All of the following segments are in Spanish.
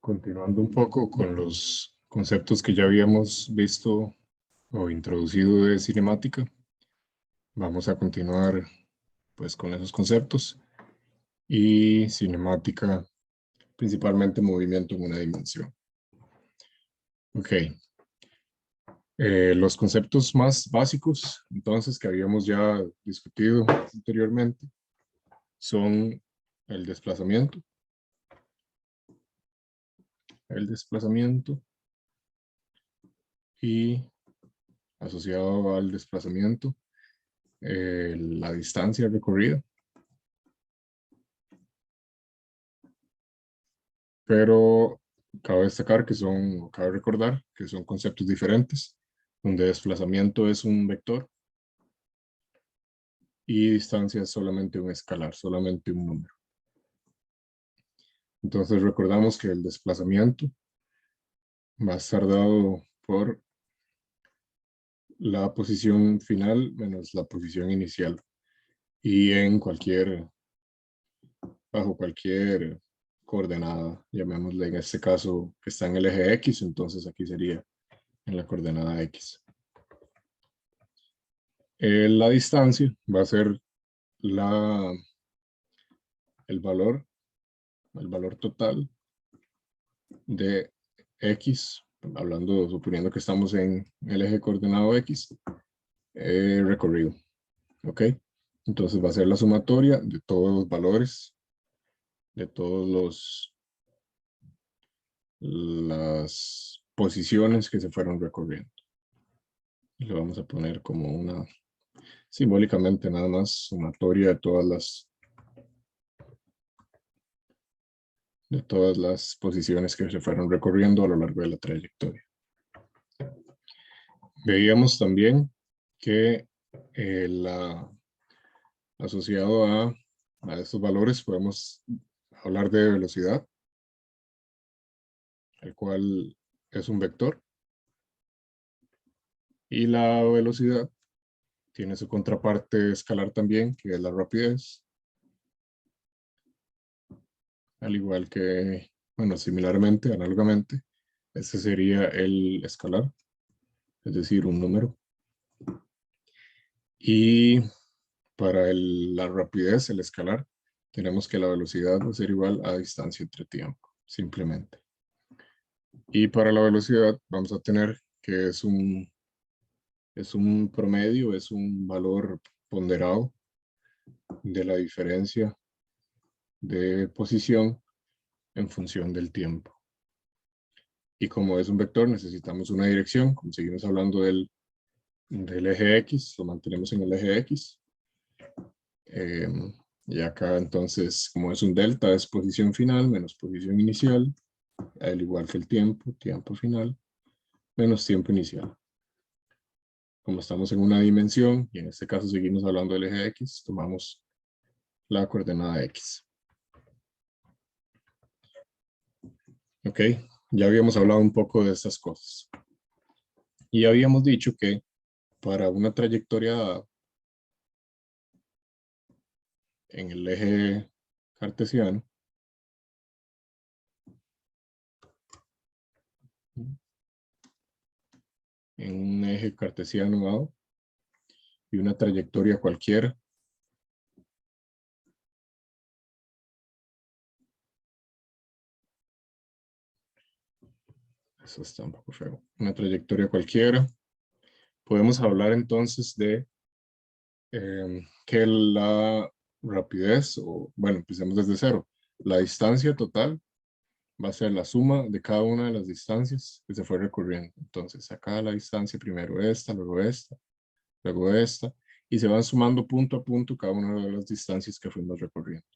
Continuando un poco con los conceptos que ya habíamos visto o introducido de cinemática, vamos a continuar pues con esos conceptos y cinemática, principalmente movimiento en una dimensión. Ok, los conceptos más básicos entonces que habíamos ya discutido anteriormente son el desplazamiento y asociado al desplazamiento, la distancia recorrida. Pero cabe destacar cabe recordar que son conceptos diferentes, donde desplazamiento es un vector y distancia es solamente un escalar, solamente un número. Entonces recordamos que el desplazamiento va a estar dado por la posición final menos la posición inicial. Y bajo cualquier coordenada, llamémosle en este caso que está en el eje X, entonces aquí sería en la coordenada X. La distancia va a ser el valor total de X, suponiendo que estamos en el eje coordenado X, recorrido. ¿Ok? Entonces va a ser la sumatoria de todos los valores, de las posiciones que se fueron recorriendo. Y lo vamos a poner como simbólicamente nada más, sumatoria de todas las posiciones que se fueron recorriendo a lo largo de la trayectoria. Veíamos también que asociado a estos valores podemos hablar de velocidad, el cual es un vector, y la velocidad tiene su contraparte escalar también, que es la rapidez, al igual que, bueno, similarmente, análogamente, ese sería el escalar, es decir, un número. Y para la rapidez, el escalar, tenemos que la velocidad va a ser igual a distancia entre tiempo, simplemente. Y para la velocidad vamos a tener que es un promedio, es un valor ponderado de la diferencia de posición en función del tiempo. Y como es un vector, necesitamos una dirección. Como seguimos hablando del eje X, lo mantenemos en el eje X. Y acá entonces, como es un delta, es posición final menos posición inicial, al igual que el tiempo final, menos tiempo inicial. Como estamos en una dimensión, y en este caso seguimos hablando del eje X, tomamos la coordenada X. Ok, ya habíamos hablado un poco de estas cosas. Y habíamos dicho que para una trayectoria dada en el eje cartesiano, en un eje cartesiano dado, y una trayectoria cualquiera, eso está un poco feo, una trayectoria cualquiera, podemos hablar entonces de que la rapidez, o bueno, empecemos desde cero, la distancia total va a ser la suma de cada una de las distancias que se fue recorriendo. Entonces, acá la distancia, primero esta, luego esta, y se van sumando punto a punto cada una de las distancias que fuimos recorriendo.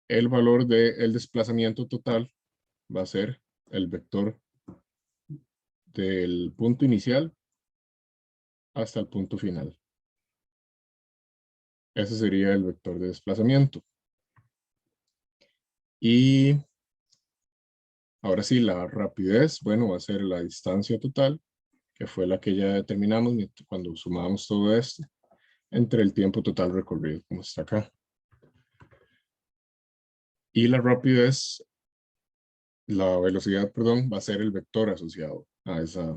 El valor del desplazamiento total va a ser el vector del punto inicial hasta el punto final. Ese sería el vector de desplazamiento. Y ahora sí, la rapidez, bueno, va a ser la distancia total, que fue la que ya determinamos cuando sumamos todo esto, entre el tiempo total recorrido, como está acá. Y la rapidez la velocidad, perdón, va a ser el vector asociado a esa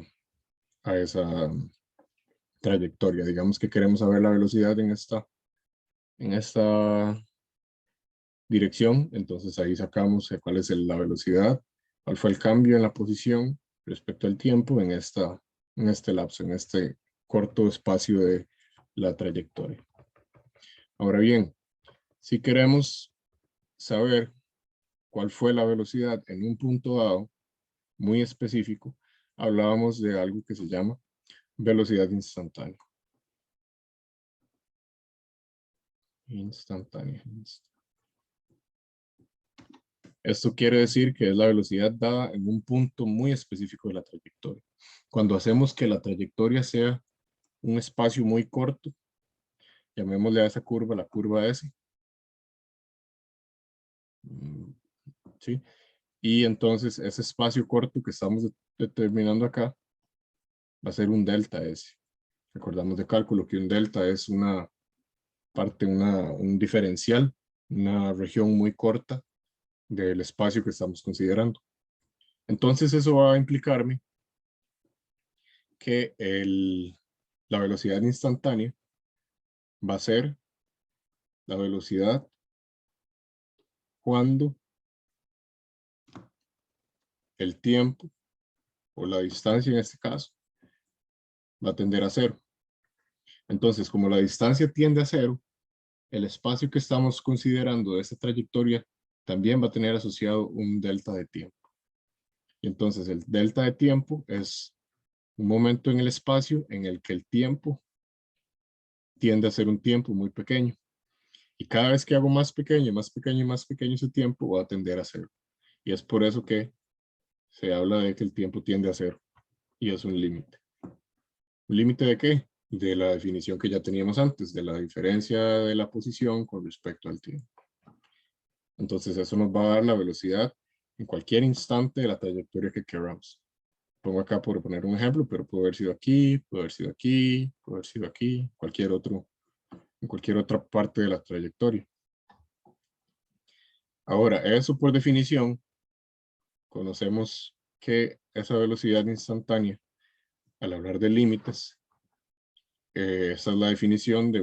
trayectoria. Digamos que queremos saber la velocidad en esta dirección, entonces ahí sacamos cuál es la velocidad, cuál fue el cambio en la posición respecto al tiempo en este lapso, en este corto espacio de la trayectoria. Ahora bien, si queremos saber cuál fue la velocidad en un punto dado, muy específico, hablábamos de algo que se llama velocidad instantánea. Instantánea. Esto quiere decir que es la velocidad dada en un punto muy específico de la trayectoria. Cuando hacemos que la trayectoria sea un espacio muy corto, llamémosle a esa curva la curva S. ¿Sí? Y entonces ese espacio corto que estamos determinando acá va a ser un delta S. Recordamos de cálculo que un delta es una parte, un diferencial, una región muy corta del espacio que estamos considerando. Entonces eso va a implicarme que la velocidad instantánea va a ser la velocidad cuando el tiempo o la distancia en este caso va a tender a cero. Entonces, como la distancia tiende a cero, el espacio que estamos considerando de esta trayectoria también va a tener asociado un delta de tiempo. Y entonces el delta de tiempo es un momento en el espacio en el que el tiempo tiende a ser un tiempo muy pequeño. Y cada vez que hago más pequeño, más pequeño y más pequeño ese tiempo, va a tender a cero. Y es por eso que se habla de que el tiempo tiende a cero. Y es un límite. ¿Un límite de qué? De la definición que ya teníamos antes, de la diferencia de la posición con respecto al tiempo. Entonces eso nos va a dar la velocidad en cualquier instante de la trayectoria que queramos. Pongo acá por poner un ejemplo, pero puede haber sido aquí, puede haber sido aquí, puede haber sido aquí, en cualquier otra parte de la trayectoria. Ahora, eso por definición, conocemos que esa velocidad instantánea, al hablar de límites, esa es la definición de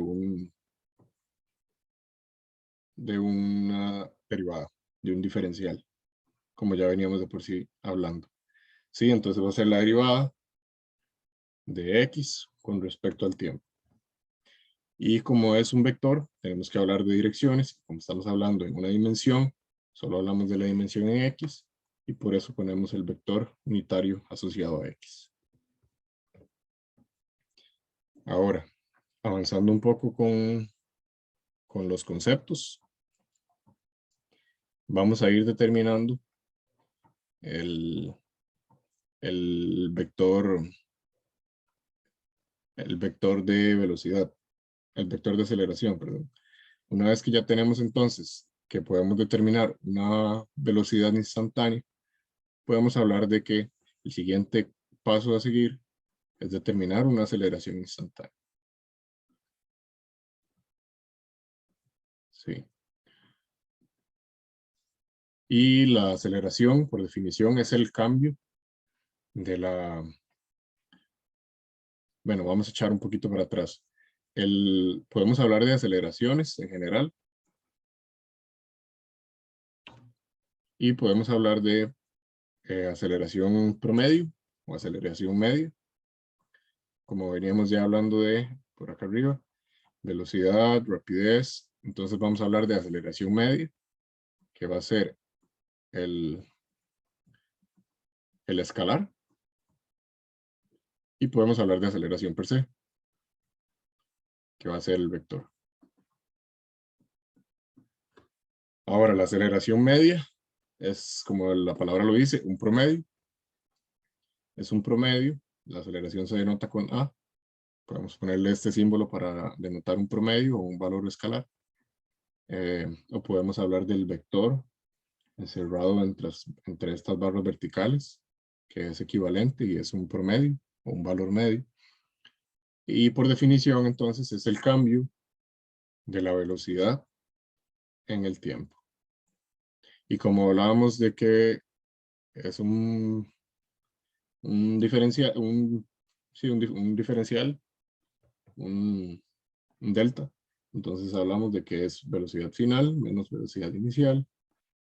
una derivada, de un diferencial, como ya veníamos de por sí hablando. Sí, entonces va a ser la derivada de x con respecto al tiempo. Y como es un vector, tenemos que hablar de direcciones. Como estamos hablando en una dimensión, solo hablamos de la dimensión en x, y por eso ponemos el vector unitario asociado a x. Ahora, avanzando un poco con los conceptos, vamos a ir determinando el vector de velocidad, el vector de aceleración, perdón. Una vez que ya tenemos entonces que podemos determinar una velocidad instantánea, podemos hablar de que el siguiente paso a seguir es determinar una aceleración instantánea. Sí. Y la aceleración, por definición, es el cambio de bueno, vamos a echar un poquito para atrás. Podemos hablar de aceleraciones en general. Y podemos hablar de aceleración promedio o aceleración media. Como veníamos ya hablando de por acá arriba, velocidad, rapidez. Entonces vamos a hablar de aceleración media, que va a ser el escalar. Y podemos hablar de aceleración per se, que va a ser el vector. Ahora, la aceleración media es, como la palabra lo dice, un promedio. Es un promedio. La aceleración se denota con A. Podemos ponerle este símbolo para denotar un promedio o un valor escalar. O podemos hablar del vector encerrado entre estas barras verticales, que es equivalente y es un promedio o un valor medio. Y por definición, entonces, es el cambio de la velocidad en el tiempo. Y como hablábamos de que es un diferencial, sí, un diferencial, un delta. Entonces hablamos de que es velocidad final menos velocidad inicial,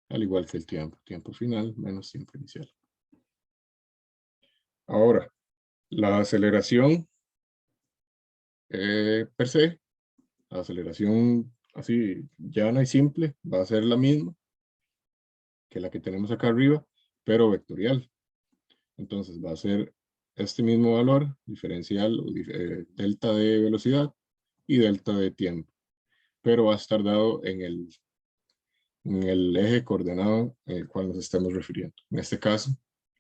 al igual que el tiempo. Tiempo final menos tiempo inicial. Ahora, la aceleración per se, la aceleración así llana y simple, va a ser la misma que la que tenemos acá arriba, pero vectorial. Entonces va a ser este mismo valor, diferencial, delta de velocidad y delta de tiempo, pero va a estar dado en el eje coordenado en el cual nos estamos refiriendo. En este caso,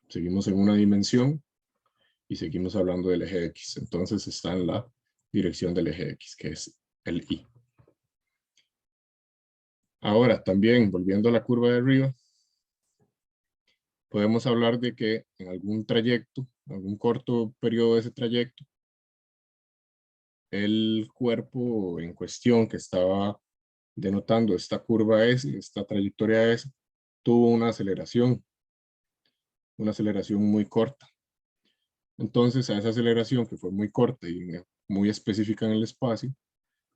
seguimos en una dimensión y seguimos hablando del eje X. Entonces está en la dirección del eje X, que es el Y. Ahora, también, volviendo a la curva de arriba, podemos hablar de que en algún trayecto, en algún corto periodo de ese trayecto, el cuerpo en cuestión que estaba denotando esta curva S, esta trayectoria S, tuvo una aceleración muy corta. Entonces, a esa aceleración que fue muy corta y muy específica en el espacio,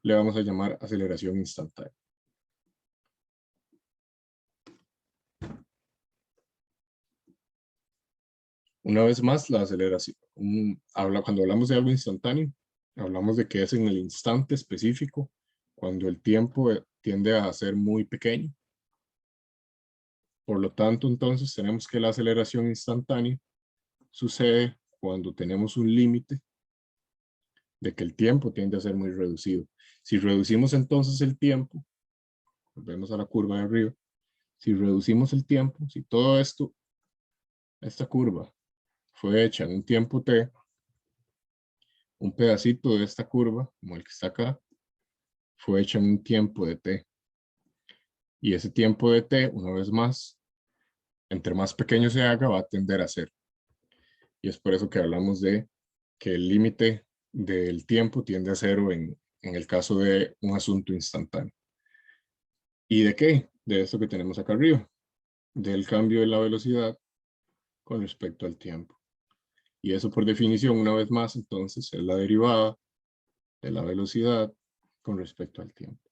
le vamos a llamar aceleración instantánea. Una vez más, la aceleración, cuando hablamos de algo instantáneo, hablamos de que es en el instante específico, cuando el tiempo tiende a ser muy pequeño. Por lo tanto, entonces, tenemos que la aceleración instantánea sucede cuando tenemos un límite de que el tiempo tiende a ser muy reducido. Si reducimos entonces el tiempo, volvemos a la curva de arriba, si reducimos el tiempo, si todo esto, esta curva fue hecha en un tiempo t, un pedacito de esta curva, como el que está acá, fue hecha en un tiempo de t. Y ese tiempo de t, una vez más, entre más pequeño se haga, va a tender a ser. Y es por eso que hablamos de que el límite del tiempo tiende a cero en el caso de un asunto instantáneo. ¿Y de qué? De esto que tenemos acá arriba, del cambio de la velocidad con respecto al tiempo. Y eso por definición, una vez más, entonces, es la derivada de la velocidad con respecto al tiempo.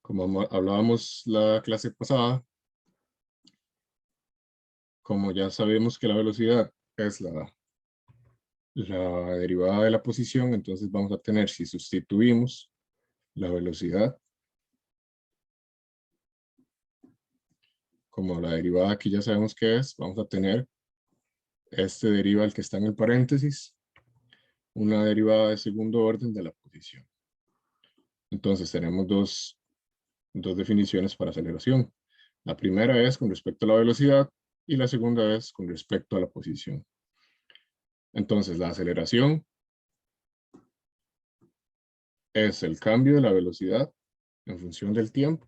Como hablábamos la clase pasada, como ya sabemos que la velocidad es la derivada de la posición, entonces vamos a tener, si sustituimos la velocidad como la derivada que ya sabemos que es, vamos a tener este deriva que está en el paréntesis, una derivada de segundo orden de la posición. Entonces tenemos dos definiciones para aceleración. La primera es con respecto a la velocidad y la segunda es con respecto a la posición. Entonces la aceleración es el cambio de la velocidad en función del tiempo,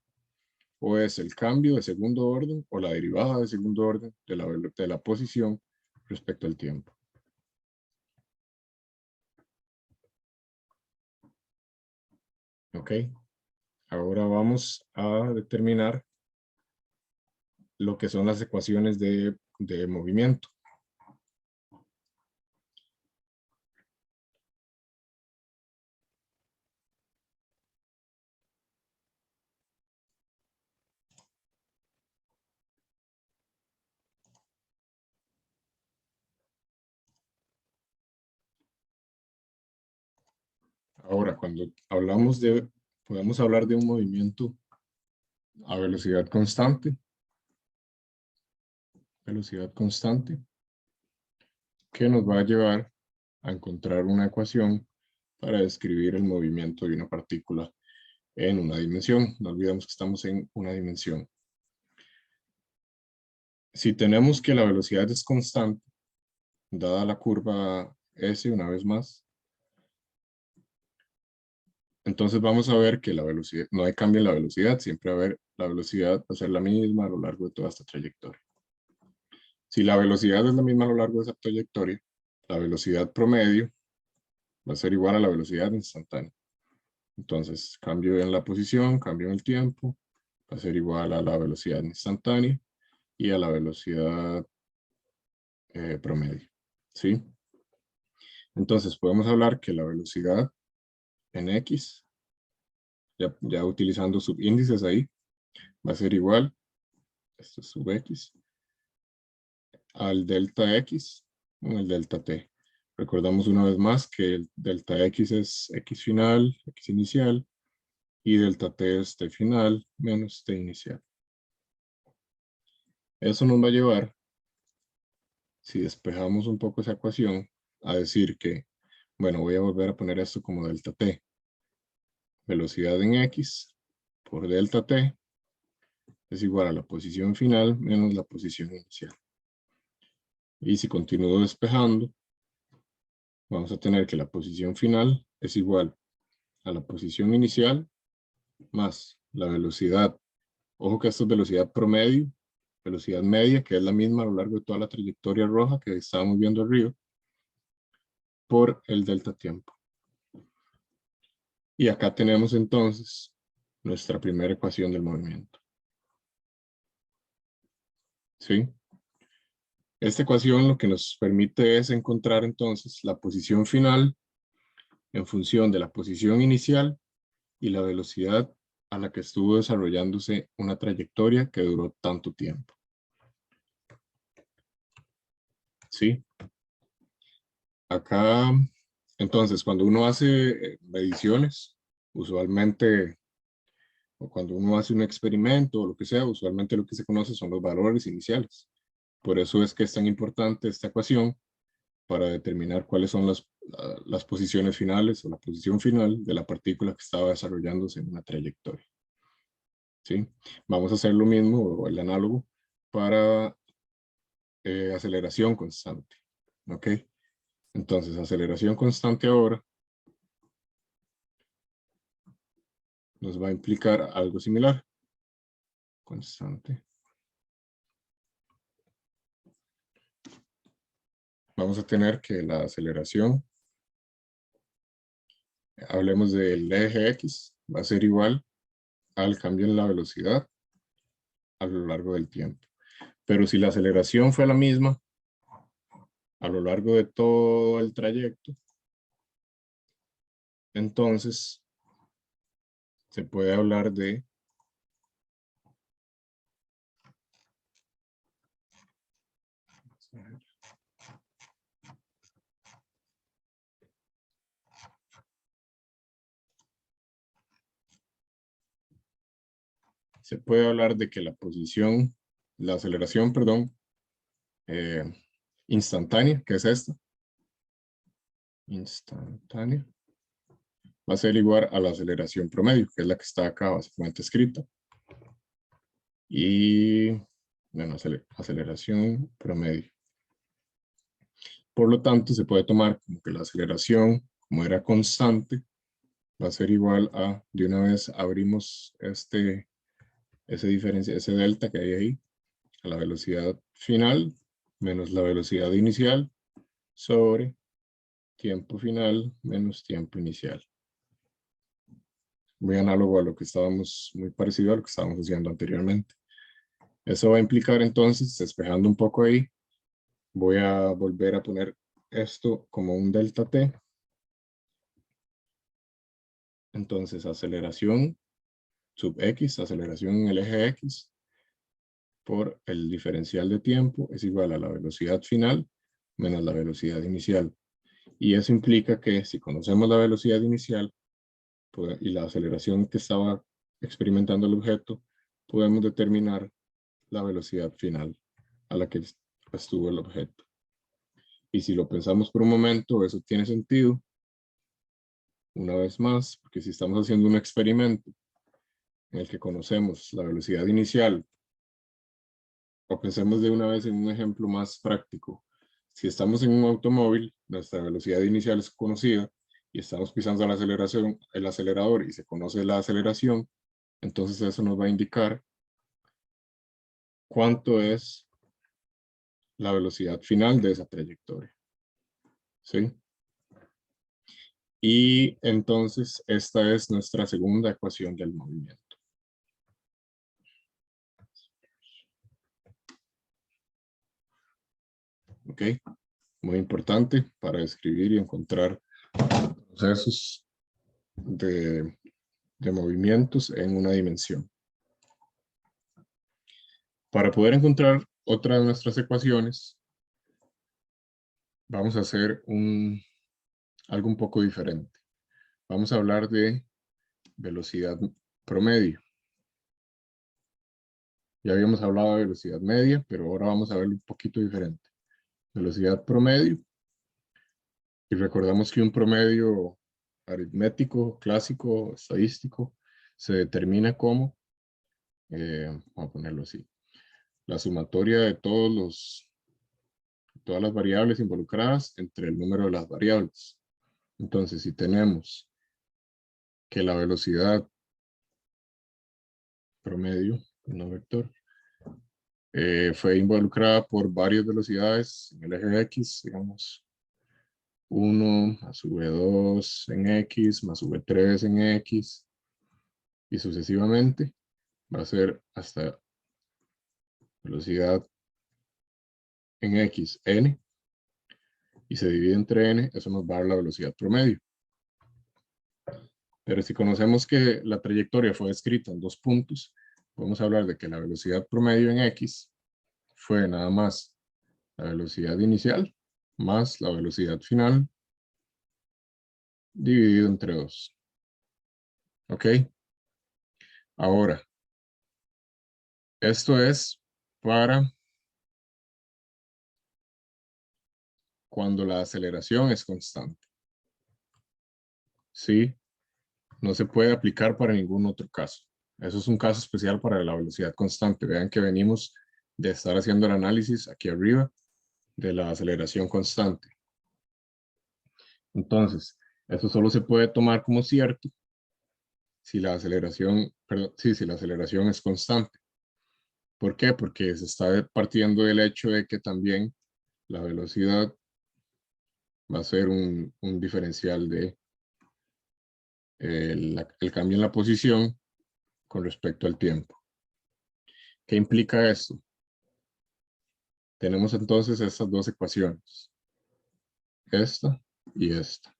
o es el cambio de segundo orden o la derivada de segundo orden de la posición respecto al tiempo. Ok, ahora vamos a determinar lo que son las ecuaciones de movimiento. Ahora, cuando hablamos podemos hablar de un movimiento a velocidad constante, que nos va a llevar a encontrar una ecuación para describir el movimiento de una partícula en una dimensión. No olvidemos que estamos en una dimensión. Si tenemos que la velocidad es constante, dada la curva S una vez más, entonces vamos a ver que la velocidad, no hay cambio en la velocidad, siempre va a haber, la velocidad va a ser la misma a lo largo de toda esta trayectoria. Si la velocidad es la misma a lo largo de esa trayectoria, la velocidad promedio va a ser igual a la velocidad instantánea. Entonces, cambio en la posición, cambio en el tiempo, va a ser igual a la velocidad instantánea, y a la velocidad promedio, ¿sí? Entonces podemos hablar que la velocidad en X, ya utilizando subíndices ahí, va a ser igual, esto es sub X, al delta X con el delta T. Recordamos una vez más que el delta X es X final, X inicial, y delta T es T final menos T inicial. Eso nos va a llevar, si despejamos un poco esa ecuación, a decir que, bueno, voy a volver a poner esto como delta T. Velocidad en X por delta T es igual a la posición final menos la posición inicial. Y si continúo despejando, vamos a tener que la posición final es igual a la posición inicial más la velocidad. Ojo que esto es velocidad promedio, velocidad media, que es la misma a lo largo de toda la trayectoria roja que estábamos viendo arriba, por el delta tiempo. Y acá tenemos entonces nuestra primera ecuación del movimiento. ¿Sí? Esta ecuación lo que nos permite es encontrar entonces la posición final en función de la posición inicial y la velocidad a la que estuvo desarrollándose una trayectoria que duró tanto tiempo. ¿Sí? Acá, entonces, cuando uno hace mediciones, usualmente, o cuando uno hace un experimento o lo que sea, usualmente lo que se conoce son los valores iniciales. Por eso es que es tan importante esta ecuación para determinar cuáles son las posiciones finales o la posición final de la partícula que estaba desarrollándose en una trayectoria. ¿Sí? Vamos a hacer lo mismo, o el análogo, para aceleración constante. ¿Ok? Entonces, aceleración constante ahora nos va a implicar algo similar. Constante. Vamos a tener que la aceleración, hablemos del eje X, va a ser igual al cambio en la velocidad a lo largo del tiempo. Pero si la aceleración fue la misma a lo largo de todo el trayecto, entonces se puede hablar de que la aceleración, perdón, instantánea, que es esta, instantánea, va a ser igual a la aceleración promedio, que es la que está acá básicamente escrita. Y, bueno, aceleración promedio. Por lo tanto, se puede tomar como que la aceleración, como era constante, va a ser igual a, de una vez abrimos ese delta que hay ahí, a la velocidad final menos la velocidad inicial sobre tiempo final menos tiempo inicial. Muy análogo a lo que muy parecido a lo que estábamos haciendo anteriormente. Eso va a implicar entonces, despejando un poco ahí, voy a volver a poner esto como un delta T. Entonces, aceleración sub X, aceleración en el eje X, por el diferencial de tiempo es igual a la velocidad final menos la velocidad inicial. Y eso implica que si conocemos la velocidad inicial y la aceleración que estaba experimentando el objeto, podemos determinar la velocidad final a la que estuvo el objeto. Y si lo pensamos por un momento, eso tiene sentido. Una vez más, porque si estamos haciendo un experimento en el que conocemos la velocidad inicial, o pensemos de una vez en un ejemplo más práctico. Si estamos en un automóvil, nuestra velocidad inicial es conocida y estamos pisando el acelerador y se conoce la aceleración, entonces eso nos va a indicar cuánto es la velocidad final de esa trayectoria. ¿Sí? Y entonces esta es nuestra segunda ecuación del movimiento. ¿ok? Muy importante para describir y encontrar procesos de movimientos en una dimensión. Para poder encontrar otra de nuestras ecuaciones, vamos a hacer algo un poco diferente. Vamos a hablar de velocidad promedio. Ya habíamos hablado de velocidad media, pero ahora vamos a verlo un poquito diferente. Velocidad promedio. Y recordamos que un promedio aritmético, clásico, estadístico, se determina como, vamos a ponerlo así, la sumatoria de todas las variables involucradas entre el número de las variables. Entonces, si tenemos que la velocidad promedio, no vector, fue involucrada por varias velocidades en el eje X, digamos, 1 más V2 en X, más V3 en X, y sucesivamente, va a ser hasta velocidad en X, N, y se divide entre N, eso nos va a dar la velocidad promedio. Pero si conocemos que la trayectoria fue descrita en 2 puntos, podemos hablar de que la velocidad promedio en X fue nada más la velocidad inicial más la velocidad final dividido entre 2. ¿Ok? Ahora, esto es para cuando la aceleración es constante. ¿Sí? No se puede aplicar para ningún otro caso. Eso es un caso especial para la velocidad constante. Vean que venimos de estar haciendo el análisis aquí arriba de la aceleración constante. Entonces, eso solo se puede tomar como cierto si la aceleración, si la aceleración es constante. ¿Por qué? Porque se está partiendo del hecho de que también la velocidad va a ser un diferencial de el cambio en la posición con respecto al tiempo. ¿Qué implica esto? Tenemos entonces estas dos ecuaciones, esta y esta.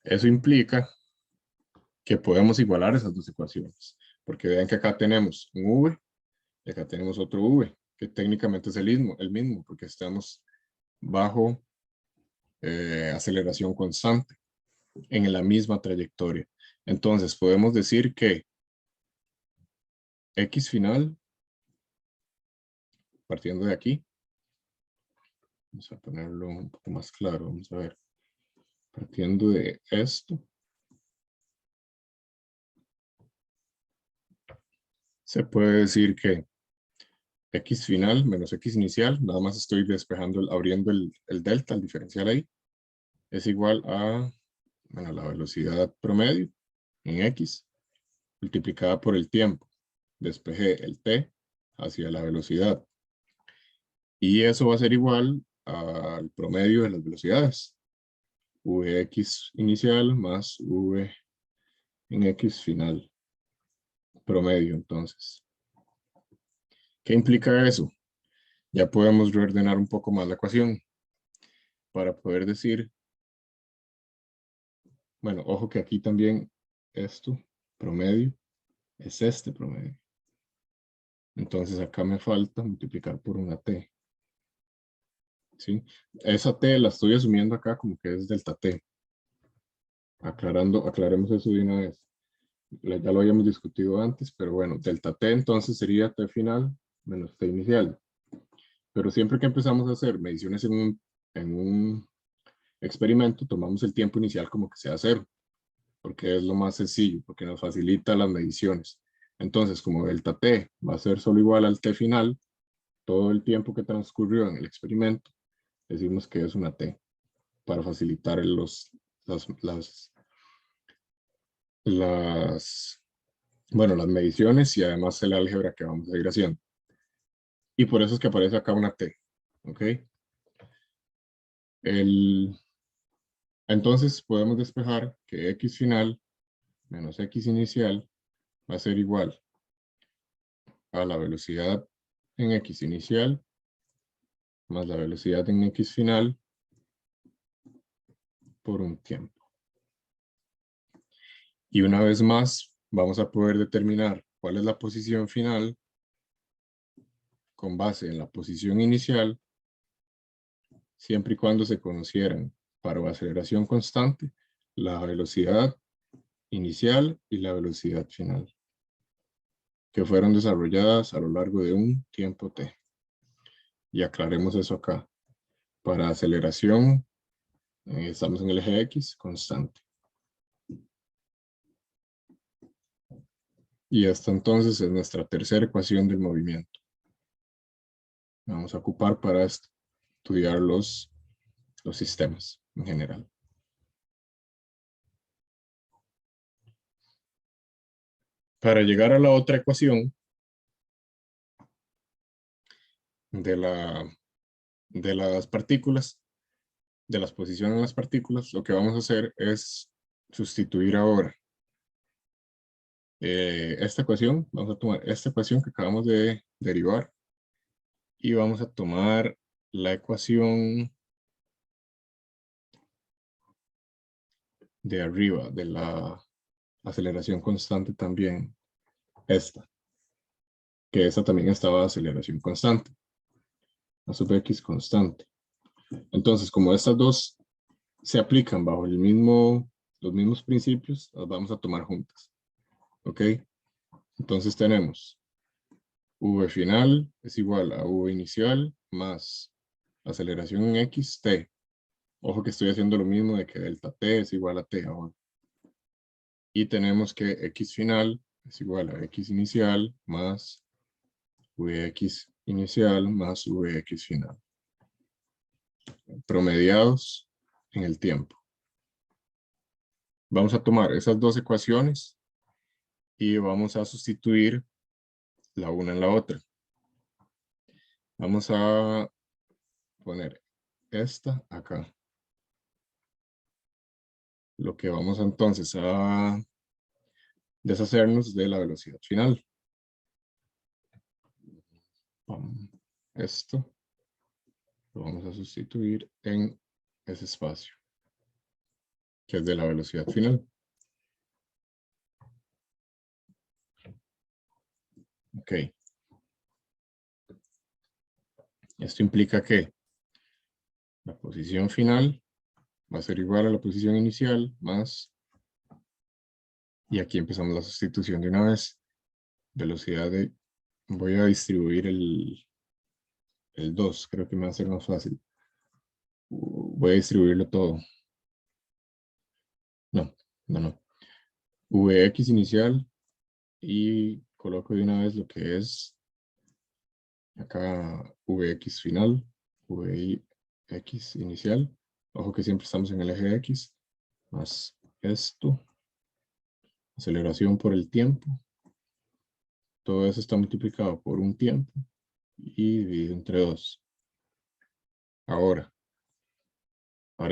Eso implica que podemos igualar esas dos ecuaciones, porque vean que acá tenemos un V y acá tenemos otro V, que técnicamente es el mismo porque estamos bajo aceleración constante en la misma trayectoria. Entonces podemos decir que X final, partiendo de aquí, vamos a ponerlo un poco más claro, vamos a ver, partiendo de esto, se puede decir que X final menos X inicial, nada más estoy despejando, abriendo el delta, el diferencial ahí, es igual a, bueno, la velocidad promedio en X, multiplicada por el tiempo. Despejé el T hacia la velocidad. Y eso va a ser igual al promedio de las velocidades. Vx inicial más V en X final. Promedio, entonces. ¿Qué implica eso? Ya podemos reordenar un poco más la ecuación para poder decir, bueno, ojo que aquí también esto, promedio, es este promedio. Entonces acá me falta multiplicar por una T. ¿Sí? Esa T la estoy asumiendo acá como que es delta T. Aclaremos eso de una vez. Ya lo habíamos discutido antes, pero bueno, delta T entonces sería T final menos T inicial. Pero siempre que empezamos a hacer mediciones en un experimento, tomamos el tiempo inicial como que sea 0, porque es lo más sencillo, porque nos facilita las mediciones. Entonces, como delta T va a ser solo igual al T final, todo el tiempo que transcurrió en el experimento, decimos que es una T, para facilitar las mediciones y además el álgebra que vamos a ir haciendo. Y por eso es que aparece acá una T, ¿ok? Entonces podemos despejar que X final menos X inicial va a ser igual a la velocidad en X inicial más la velocidad en X final por un tiempo. Y una vez más, vamos a poder determinar cuál es la posición final con base en la posición inicial, siempre y cuando se conocieran para aceleración constante la velocidad inicial y la velocidad final, que fueron desarrolladas a lo largo de un tiempo t. Y aclaremos eso acá. Para aceleración, estamos en el eje X constante. Y esta entonces es nuestra tercera ecuación del movimiento. Vamos a ocupar para estudiar los sistemas en general. Para llegar a la otra ecuación de las partículas, de las posiciones de las partículas, lo que vamos a hacer es sustituir ahora esta ecuación. Vamos a tomar esta ecuación que acabamos de derivar y vamos a tomar la ecuación de arriba de la aceleración constante también, esta, que esta también estaba a aceleración constante, a sub x constante. Entonces, como estas dos se aplican bajo los mismos principios, las vamos a tomar juntas. ¿Ok? Entonces tenemos v final es igual a v inicial más aceleración en x, t. Ojo que estoy haciendo lo mismo de que delta t es igual a t ahora. Y tenemos que x final es igual a x inicial más vx inicial más vx final. Promediados en el tiempo. Vamos a tomar esas dos ecuaciones y vamos a sustituir la una en la otra. Vamos a poner esta acá. Lo que vamos entonces a deshacernos de la velocidad final. Esto lo vamos a sustituir en ese espacio, que es de la velocidad final. Ok. Esto implica que la posición final va a ser igual a la posición inicial más, y aquí empezamos la sustitución de una vez. Velocidad de, voy a distribuir el 2, creo que me va a ser más fácil. Voy a distribuirlo todo. No. Vx inicial y coloco de una vez lo que es acá Vx final, Vx inicial. Ojo que siempre estamos en el eje X, más esto, aceleración por el tiempo. Todo eso está multiplicado por un tiempo y dividido entre 2. Ahora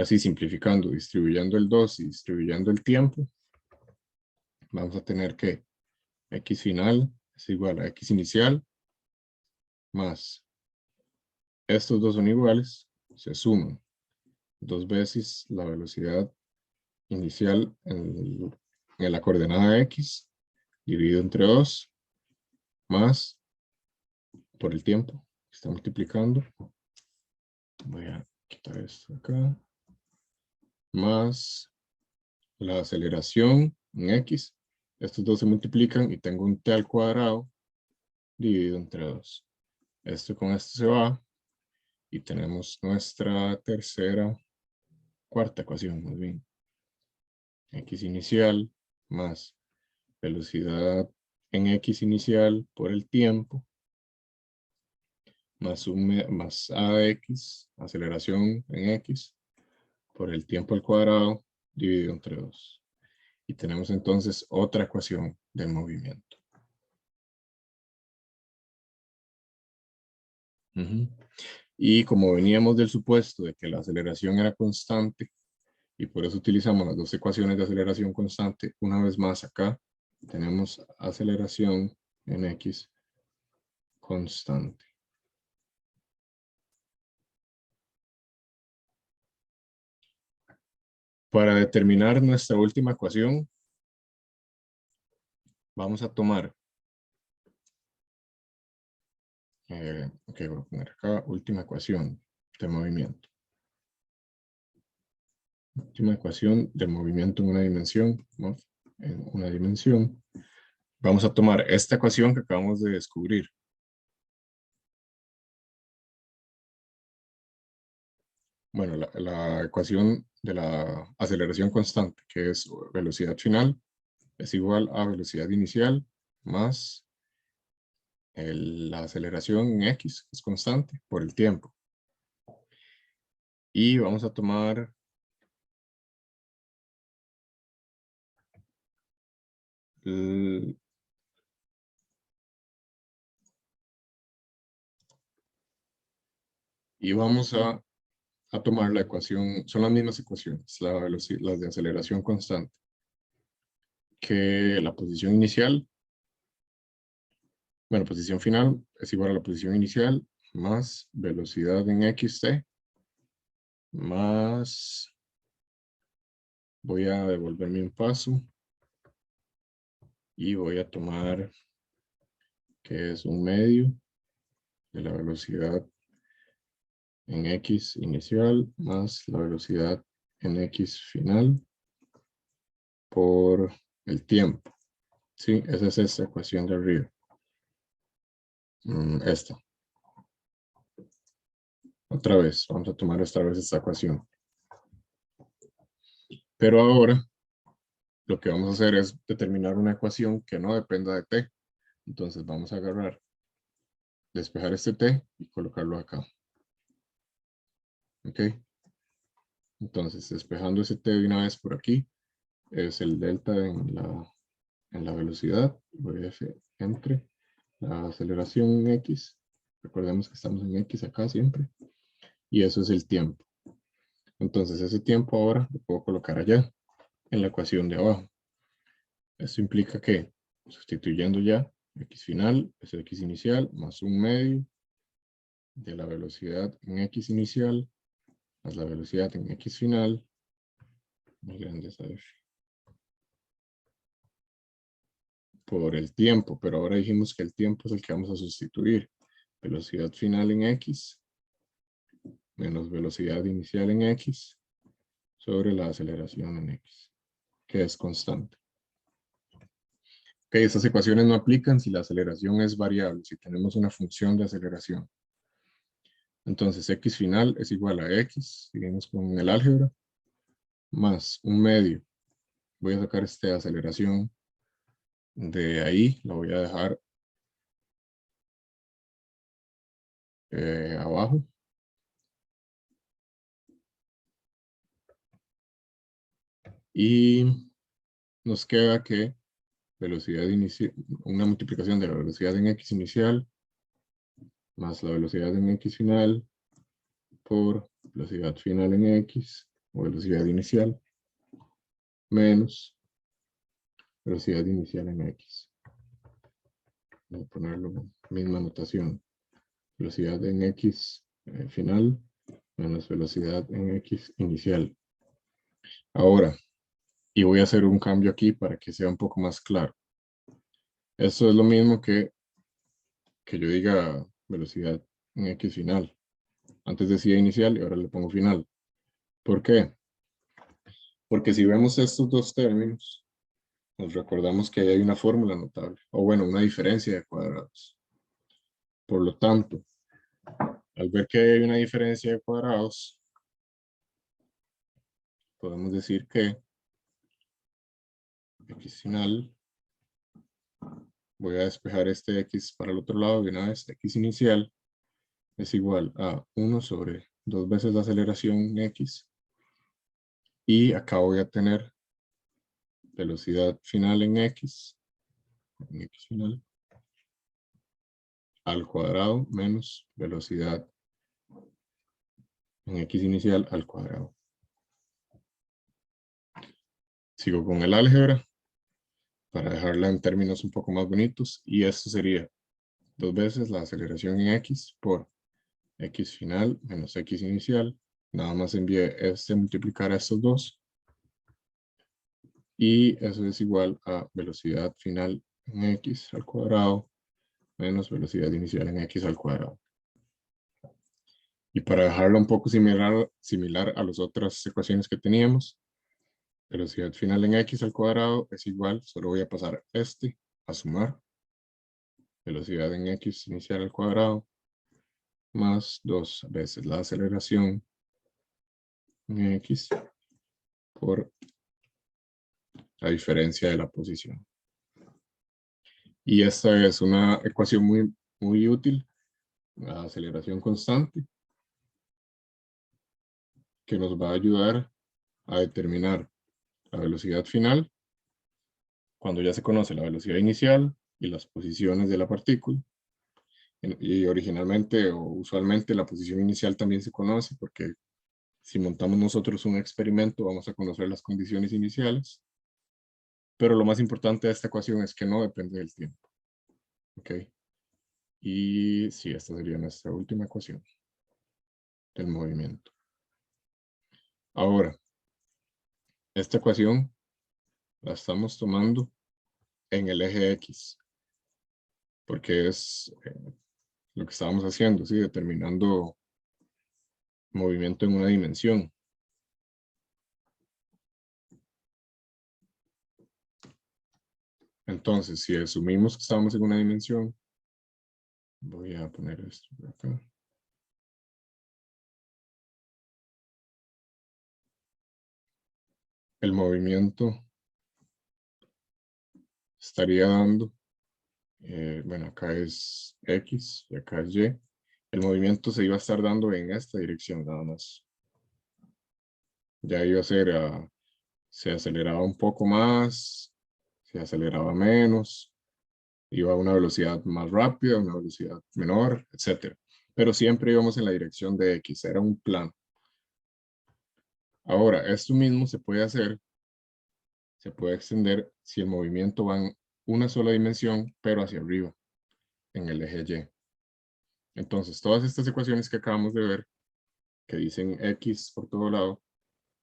sí, simplificando, distribuyendo el 2 y distribuyendo el tiempo, vamos a tener que x final es igual a x inicial más estos dos son iguales, se suman 2 veces la velocidad inicial en la coordenada x dividido entre 2 más por el tiempo que está multiplicando. Voy a quitar esto acá. Más la aceleración en x. Estos dos se multiplican y tengo un t al cuadrado dividido entre 2. Esto con esto se va y tenemos nuestra cuarta ecuación más bien. X inicial más velocidad en x inicial por el tiempo más a de x, aceleración en x por el tiempo al cuadrado dividido entre 2. Y tenemos entonces otra ecuación del movimiento. Y como veníamos del supuesto de que la aceleración era constante, y por eso utilizamos las dos ecuaciones de aceleración constante, una vez más acá tenemos aceleración en x constante. Para determinar nuestra última ecuación, vamos a tomar, ok, voy a poner acá, última ecuación de movimiento. Última ecuación de movimiento en una dimensión, ¿no? En una dimensión. Vamos a tomar esta ecuación que acabamos de descubrir. Bueno, la ecuación de la aceleración constante, que es velocidad final, es igual a velocidad inicial más la aceleración en X, que es constante, por el tiempo. Y vamos a tomar y vamos a tomar la ecuación, son las mismas ecuaciones, las de aceleración constante, que la posición inicial, bueno, posición final es igual a la posición inicial más velocidad en xt más, voy a devolverme un paso y voy a tomar que es un medio de la velocidad en x inicial más la velocidad en x final por el tiempo. Sí, esa es esta ecuación de arriba. Esta. Otra vez, vamos a tomar esta vez esta ecuación. Pero ahora lo que vamos a hacer es determinar una ecuación que no dependa de t. Entonces vamos a agarrar, despejar este t y colocarlo acá. ¿Ok? Entonces, despejando ese t de una vez por aquí, es el delta en la velocidad. Voy a hacer entre la aceleración en x. Recordemos que estamos en x acá siempre. Y eso es el tiempo. Entonces, ese tiempo ahora lo puedo colocar allá, en la ecuación de abajo. Esto implica que, sustituyendo ya, x final es x inicial más un medio de la velocidad en x inicial más la velocidad en x final, muy grande esa f, por el tiempo, pero ahora dijimos que el tiempo es el que vamos a sustituir. Velocidad final en x menos velocidad inicial en x sobre la aceleración en x, que es constante. Ok, estas ecuaciones no aplican si la aceleración es variable, si tenemos una función de aceleración. Entonces, x final es igual a x, seguimos con el álgebra, más un medio. Voy a sacar esta aceleración de ahí, la voy a dejar abajo. Y nos queda que velocidad inicial, una multiplicación de la velocidad en x inicial más la velocidad en x final por velocidad final en x o velocidad inicial menos velocidad inicial en x. Voy a ponerlo misma notación. Velocidad en x final menos velocidad en x inicial. Ahora, y voy a hacer un cambio aquí para que sea un poco más claro. Esto es lo mismo que yo diga velocidad en x final. Antes decía inicial y ahora le pongo final. ¿Por qué? Porque si vemos estos dos términos, nos recordamos que ahí hay una fórmula notable, o bueno, una diferencia de cuadrados. Por lo tanto, al ver que hay una diferencia de cuadrados, podemos decir que x final, voy a despejar este x para el otro lado de una vez, x inicial es igual a 1 sobre 2 veces la aceleración en x, y acá voy a tener velocidad final en x final, al cuadrado menos velocidad en x inicial al cuadrado. Sigo con el álgebra para dejarla en términos un poco más bonitos, y esto sería 2 veces la aceleración en x por x final menos x inicial. Nada más envié este multiplicar a estos dos Y eso es igual a velocidad final en x al cuadrado menos velocidad inicial en x al cuadrado. Y para dejarlo un poco similar a las otras ecuaciones que teníamos, velocidad final en x al cuadrado es igual, solo voy a pasar este a sumar, velocidad en x inicial al cuadrado, más 2 veces la aceleración en x por la diferencia de la posición. Y esta es una ecuación muy útil, la aceleración constante, que nos va a ayudar a determinar la velocidad final cuando ya se conoce la velocidad inicial y las posiciones de la partícula. Y originalmente o usualmente la posición inicial también se conoce porque si montamos nosotros un experimento vamos a conocer las condiciones iniciales. Pero lo más importante de esta ecuación es que no depende del tiempo. ¿Ok? Y sí, esta sería nuestra última ecuación del movimiento. Ahora, esta ecuación la estamos tomando en el eje X, porque es lo que estábamos haciendo, ¿sí? Determinando movimiento en una dimensión. Entonces, si asumimos que estamos en una dimensión, voy a poner esto por acá. El movimiento estaría dando, bueno, acá es X y acá es Y. El movimiento se iba a estar dando en esta dirección nada más. Ya iba a ser, se aceleraba un poco más, se aceleraba menos, iba a una velocidad más rápida, una velocidad menor, etc. Pero siempre íbamos en la dirección de X, era un plano. Ahora, esto mismo se puede hacer, se puede extender si el movimiento va en una sola dimensión, pero hacia arriba, en el eje Y. Entonces, todas estas ecuaciones que acabamos de ver, que dicen X por todo lado,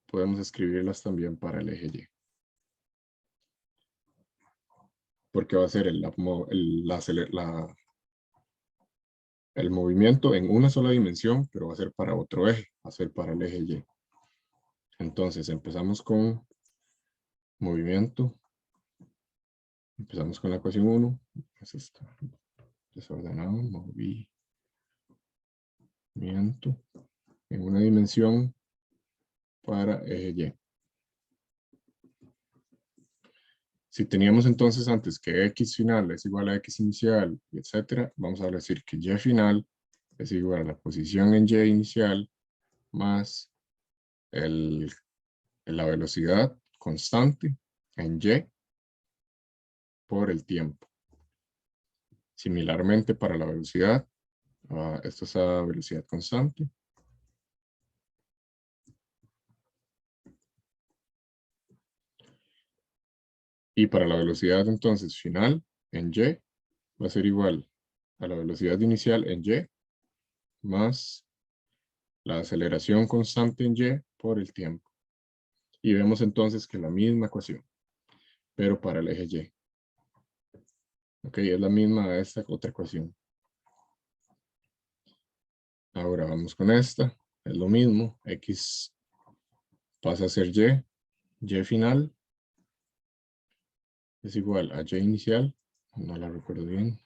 podemos escribirlas también para el eje Y. Porque va a ser el movimiento en una sola dimensión, pero va a ser para otro eje, va a ser para el eje Y. Entonces, empezamos con movimiento. Empezamos con la ecuación 1. Es esta. Desordenado, movimiento en una dimensión para eje Y. Si teníamos entonces antes que X final es igual a X inicial, etcétera, vamos a decir que Y final es igual a la posición en Y inicial más la velocidad constante en Y por el tiempo. Similarmente para la velocidad, esto es a velocidad constante. Y para la velocidad entonces final en Y va a ser igual a la velocidad inicial en Y más la aceleración constante en Y por el tiempo. Y vemos entonces que la misma ecuación, pero para el eje Y. Ok, es la misma de esta otra ecuación. Ahora vamos con esta. Es lo mismo. X pasa a ser Y. Y final es igual a Y inicial. No la recuerdo bien.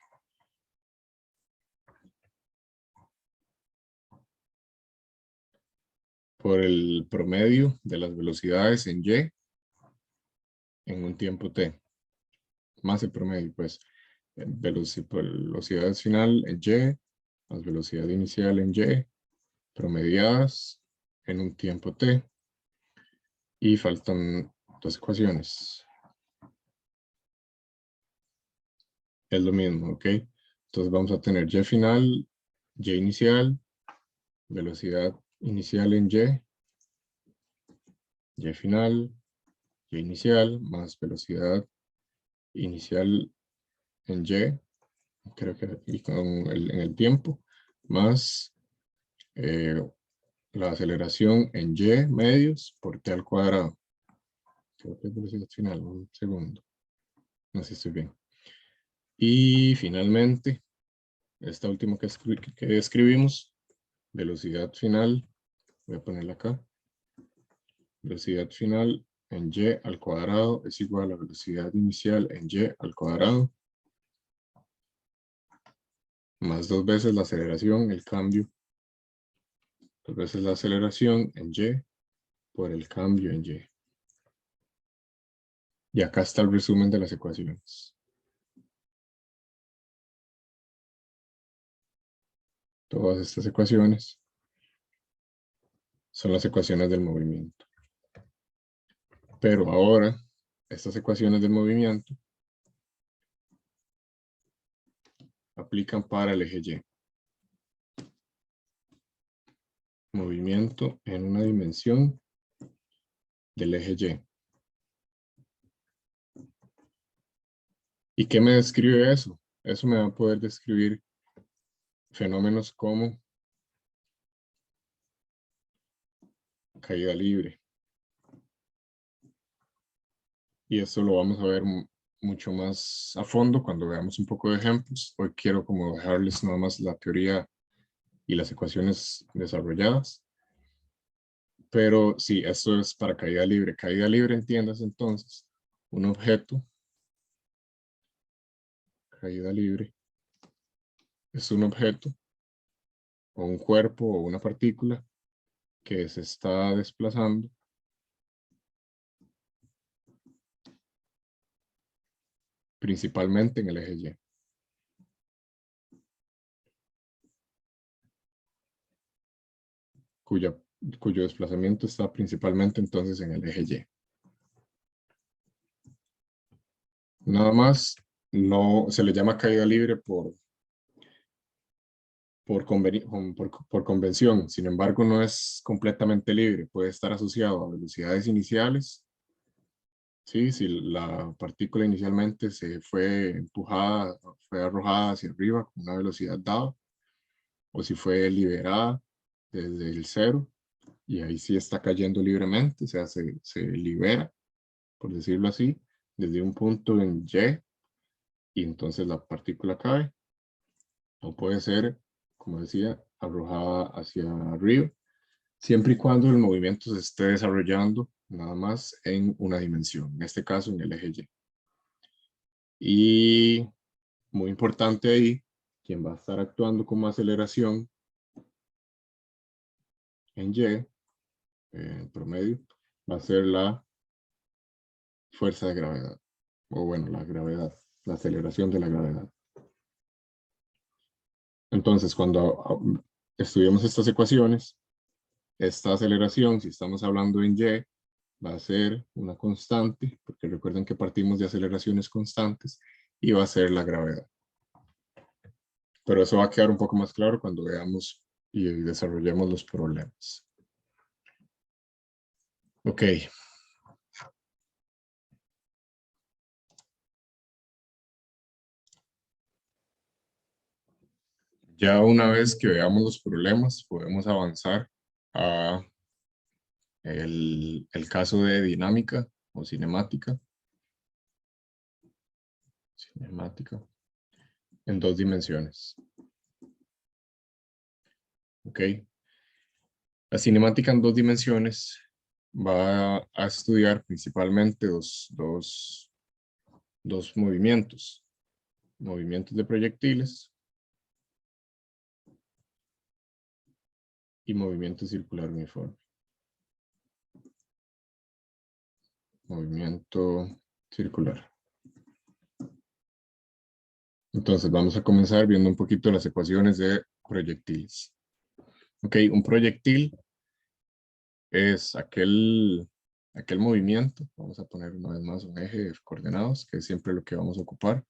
Por el promedio de las velocidades en Y en un tiempo T. Más el promedio, pues. Velocidad final en Y, más velocidad inicial en Y, promediadas en un tiempo T. Y faltan dos ecuaciones. Es lo mismo, ¿ok? Entonces vamos a tener Y final, Y inicial, velocidad inicial en Y final, Y inicial, más velocidad inicial en Y, creo que y en el tiempo, más la aceleración en Y medios por T al cuadrado. Creo que es velocidad final, un segundo. No sé si estoy bien. Y finalmente, esta última que escribimos, velocidad final, voy a ponerla acá. Velocidad final en y al cuadrado es igual a velocidad inicial en y al cuadrado, más 2 veces la aceleración, el cambio, 2 veces la aceleración en y por el cambio en y. Y acá está el resumen de las ecuaciones. Todas estas ecuaciones son las ecuaciones del movimiento. Pero ahora, estas ecuaciones del movimiento aplican para el eje Y. Movimiento en una dimensión del eje Y. ¿Y qué me describe eso? Eso me va a poder describir fenómenos como caída libre. Y esto lo vamos a ver mucho más a fondo cuando veamos un poco de ejemplos. Hoy quiero como dejarles nada más la teoría y las ecuaciones desarrolladas. Pero sí, esto es para caída libre. Caída libre, entiendas entonces, un objeto, caída libre, es un objeto o un cuerpo o una partícula que se está desplazando principalmente en el eje Y. Cuyo desplazamiento está principalmente entonces en el eje Y. Nada más, no se le llama caída libre por convención. Sin embargo, no es completamente libre. Puede estar asociado a velocidades iniciales. Sí, si la partícula inicialmente se fue empujada, fue arrojada hacia arriba con una velocidad dada, o si fue liberada desde el cero, y ahí sí está cayendo libremente, o sea, se libera, por decirlo así, desde un punto en y entonces la partícula cae, o puede ser, como decía, arrojada hacia arriba, siempre y cuando el movimiento se esté desarrollando nada más en una dimensión, en este caso en el eje Y. Y muy importante ahí, quien va a estar actuando como aceleración en Y, en promedio, va a ser la fuerza de gravedad, o bueno, la gravedad, la aceleración de la gravedad. Entonces, cuando estudiamos estas ecuaciones, esta aceleración, si estamos hablando en Y, va a ser una constante, porque recuerden que partimos de aceleraciones constantes, y va a ser la gravedad. Pero eso va a quedar un poco más claro cuando veamos y desarrollemos los problemas. Ok. Ya una vez que veamos los problemas, podemos avanzar a el caso de dinámica o cinemática. Cinemática en 2 dimensiones. Ok. La cinemática en 2 dimensiones va a estudiar principalmente dos movimientos. Movimientos de proyectiles y movimiento circular uniforme. Movimiento circular. Entonces vamos a comenzar viendo un poquito las ecuaciones de proyectiles. Ok, un proyectil es aquel movimiento, vamos a poner una vez más un eje de coordenadas, que es siempre lo que vamos a ocupar.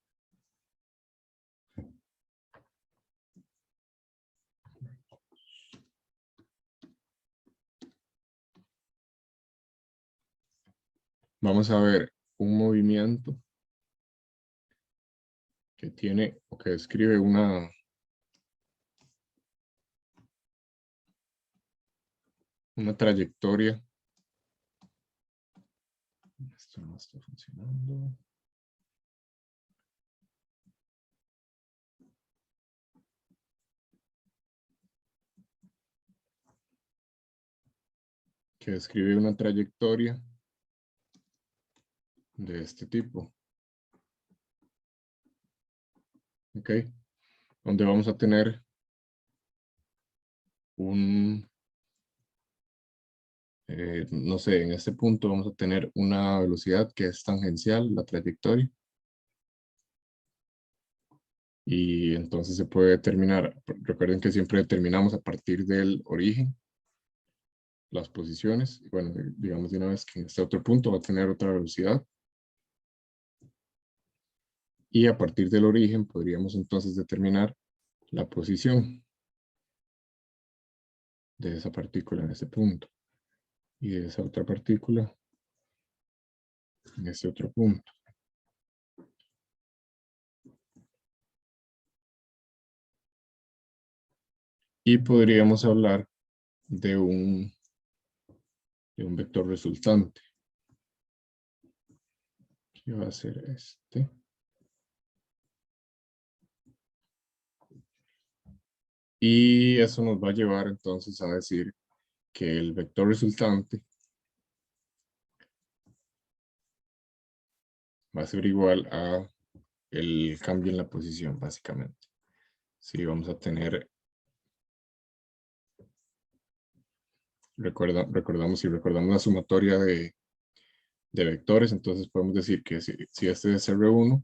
Vamos a ver un movimiento que tiene o que describe una trayectoria Esto no está funcionando. Que describe una trayectoria de este tipo. ¿Ok? Donde vamos a tener no sé, en este punto vamos a tener una velocidad que es tangencial, la trayectoria. Y entonces se puede determinar, recuerden que siempre determinamos a partir del origen las posiciones. Y bueno, digamos de una vez que en este otro punto va a tener otra velocidad. Y a partir del origen podríamos entonces determinar la posición de esa partícula en ese punto. Y de esa otra partícula en ese otro punto. Y podríamos hablar de un vector resultante. Que va a ser este. Y eso nos va a llevar entonces a decir que el vector resultante va a ser igual a el cambio en la posición, básicamente. Si vamos a tener, recordamos la sumatoria de vectores, entonces podemos decir que si este es R1,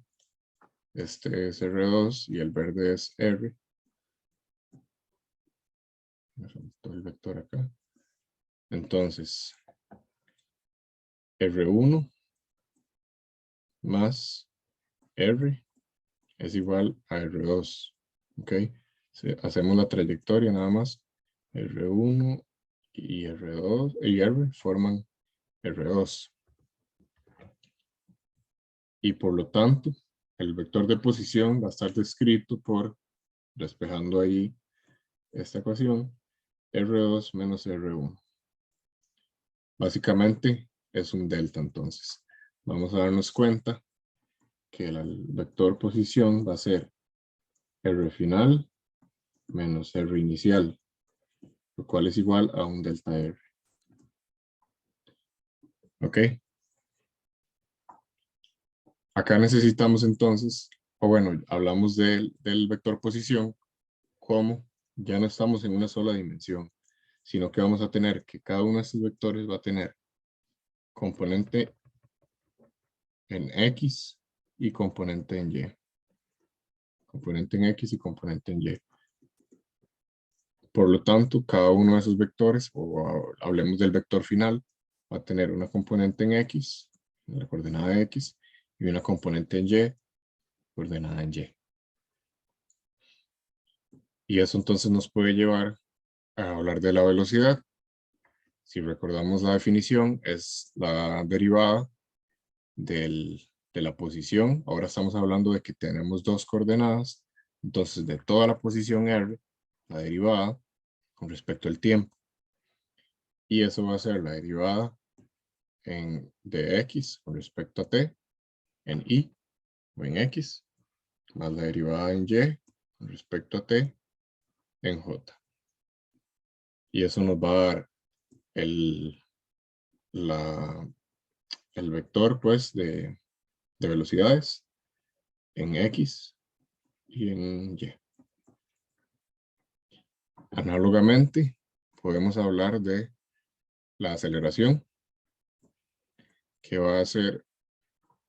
este es R2 y el verde es R. Me faltó el vector acá. Entonces, R1 más R es igual a R2. ¿Ok? Hacemos la trayectoria nada más. R1 y R2 y R forman R2. Y por lo tanto, el vector de posición va a estar descrito por, despejando ahí esta ecuación, R2 menos R1. Básicamente es un delta entonces. Vamos a darnos cuenta que el vector posición va a ser R final menos R inicial, lo cual es igual a un delta R. ¿Ok? Acá necesitamos entonces, o bueno, hablamos del vector posición como ya no estamos en una sola dimensión, sino que vamos a tener que cada uno de estos vectores va a tener componente en X y componente en Y. Componente en X y componente en Y. Por lo tanto, cada uno de esos vectores, o hablemos del vector final, va a tener una componente en X, en la coordenada X, y una componente en Y, coordenada en Y. Y eso entonces nos puede llevar a hablar de la velocidad. Si recordamos la definición, es la derivada de la posición. Ahora estamos hablando de que tenemos dos coordenadas. Entonces, de toda la posición R, la derivada con respecto al tiempo. Y eso va a ser la derivada de X con respecto a T en Y o en X, más la derivada en Y con respecto a T en J. Y eso nos va a dar el vector pues de velocidades en X y en Y. Análogamente, podemos hablar de la aceleración, que va a ser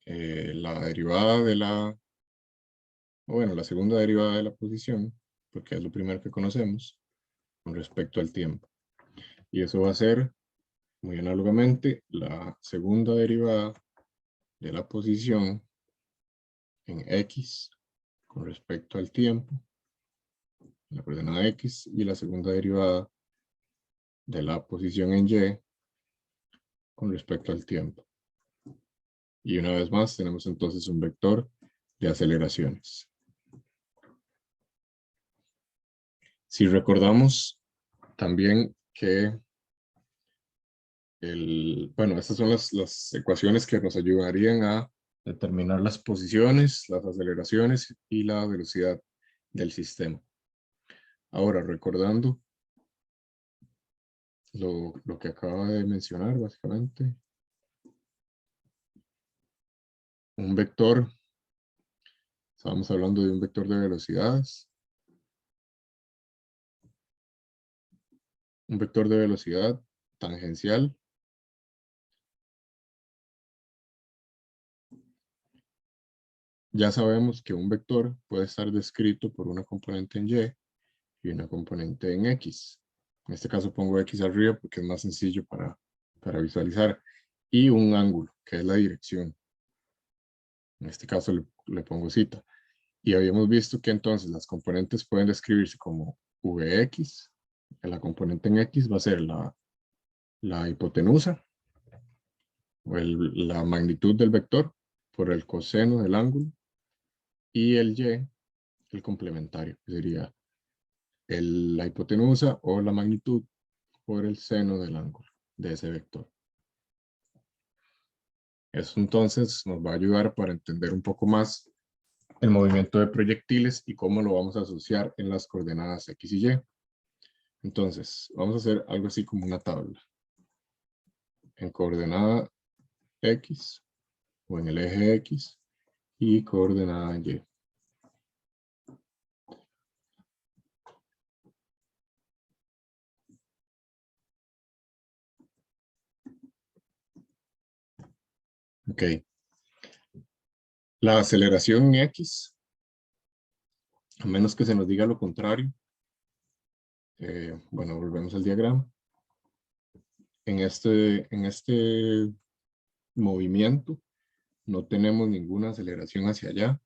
la derivada de la segunda derivada de la posición, porque es lo primero que conocemos, con respecto al tiempo. Y eso va a ser, muy análogamente, la segunda derivada de la posición en X con respecto al tiempo, la coordenada X, y la segunda derivada de la posición en Y con respecto al tiempo. Y una vez más tenemos entonces un vector de aceleraciones. Si recordamos también que bueno, estas son las ecuaciones que nos ayudarían a determinar las posiciones, las aceleraciones y la velocidad del sistema. Ahora, recordando lo que acaba de mencionar, básicamente, un vector, estábamos hablando de un vector de velocidades. Un vector de velocidad tangencial ya sabemos que un vector puede estar descrito por una componente en Y y una componente en X. En este caso pongo X arriba porque es más sencillo para visualizar. Y un ángulo, que es la dirección. En este caso le pongo zeta. Y habíamos visto que entonces las componentes pueden describirse como Vx. La componente en X va a ser la hipotenusa, o la magnitud del vector, por el coseno del ángulo. Y el Y, el complementario, que sería la hipotenusa o la magnitud por el seno del ángulo de ese vector. Eso entonces nos va a ayudar para entender un poco más el movimiento de proyectiles y cómo lo vamos a asociar en las coordenadas X y Y. Entonces, vamos a hacer algo así como una tabla. En coordenada X o en el eje X y coordenada Y. Ok. La aceleración en X, a menos que se nos diga lo contrario, bueno, volvemos al diagrama. En este movimiento no tenemos ninguna aceleración hacia allá,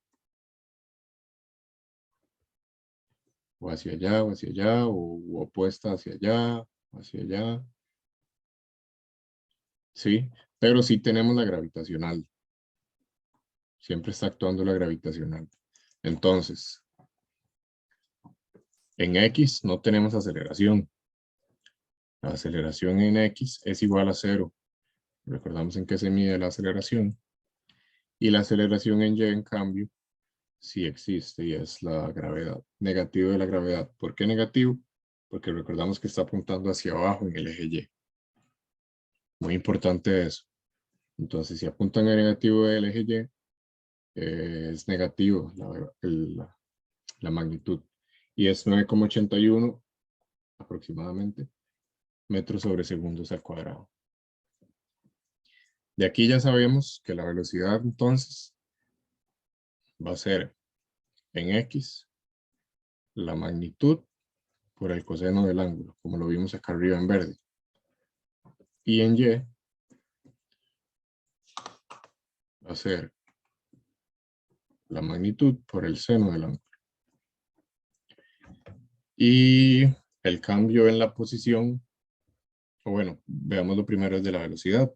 o hacia allá, o hacia allá, o opuesta hacia allá, sí, pero sí tenemos la gravitacional. Siempre está actuando la gravitacional. Entonces, en X no tenemos aceleración. La aceleración en X es igual a 0. Recordamos en qué se mide la aceleración. Y la aceleración en Y, en cambio, sí existe y es la gravedad. Negativo de la gravedad. ¿Por qué negativo? Porque recordamos que está apuntando hacia abajo en el eje Y. Muy importante eso. Entonces, si apuntan al negativo del eje Y, es negativo la magnitud. Y es 9,81 aproximadamente metros sobre segundos al cuadrado. De aquí ya sabemos que la velocidad entonces va a ser en X la magnitud por el coseno del ángulo, como lo vimos acá arriba en verde. Y en Y va a ser la magnitud por el seno del ángulo. Y el cambio en la posición, o bueno, veamos lo primero es de la velocidad.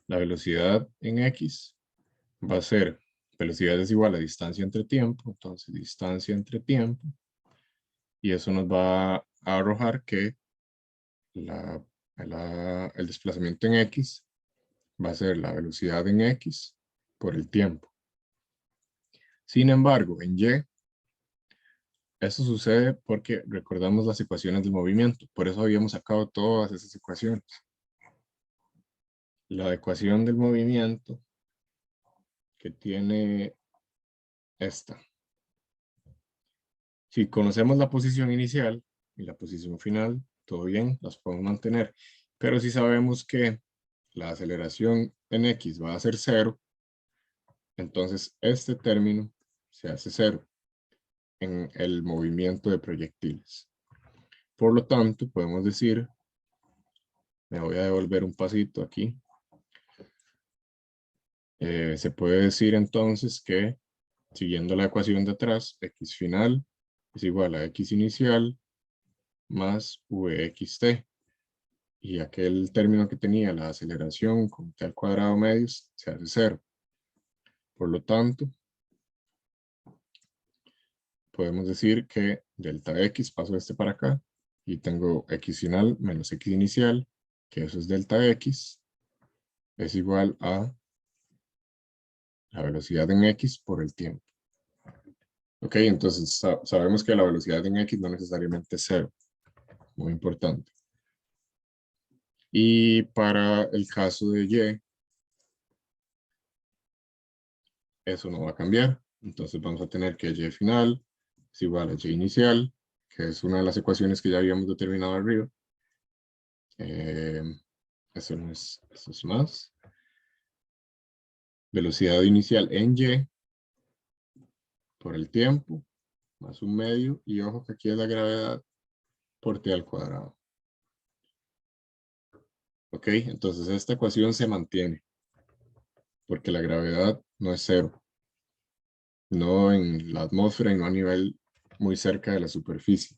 La velocidad en X va a ser, velocidad es igual a distancia entre tiempo, entonces distancia entre tiempo, y eso nos va a arrojar que el desplazamiento en X va a ser la velocidad en X por el tiempo. Sin embargo, en Y, eso sucede porque recordamos las ecuaciones del movimiento, por eso habíamos sacado todas esas ecuaciones. La ecuación del movimiento que tiene esta. Si conocemos la posición inicial y la posición final, todo bien, las podemos mantener. Pero si sabemos que la aceleración en X va a ser 0, entonces este término se hace 0 en el movimiento de proyectiles. Por lo tanto, podemos decir, me voy a devolver un pasito aquí. Se puede decir entonces que, siguiendo la ecuación de atrás, X final es igual a X inicial más Vxt. Y aquel término que tenía la aceleración con t al cuadrado medios se hace 0. Por lo tanto, podemos decir que delta x paso este para acá y tengo x final menos x inicial que eso es delta X, es igual a la velocidad en X por el tiempo. Ok, entonces sabemos que la velocidad en X no necesariamente es cero. Muy importante. Y para el caso de Y, eso no va a cambiar. Entonces vamos a tener que Y final es igual a Y inicial, que es una de las ecuaciones que ya habíamos determinado arriba. Eso no es, eso es más. Velocidad inicial en Y por el tiempo, más un medio. Y ojo que aquí es la gravedad por T al cuadrado. Ok, entonces esta ecuación se mantiene, porque la gravedad no es cero. No en la atmósfera y no a nivel muy cerca de la superficie.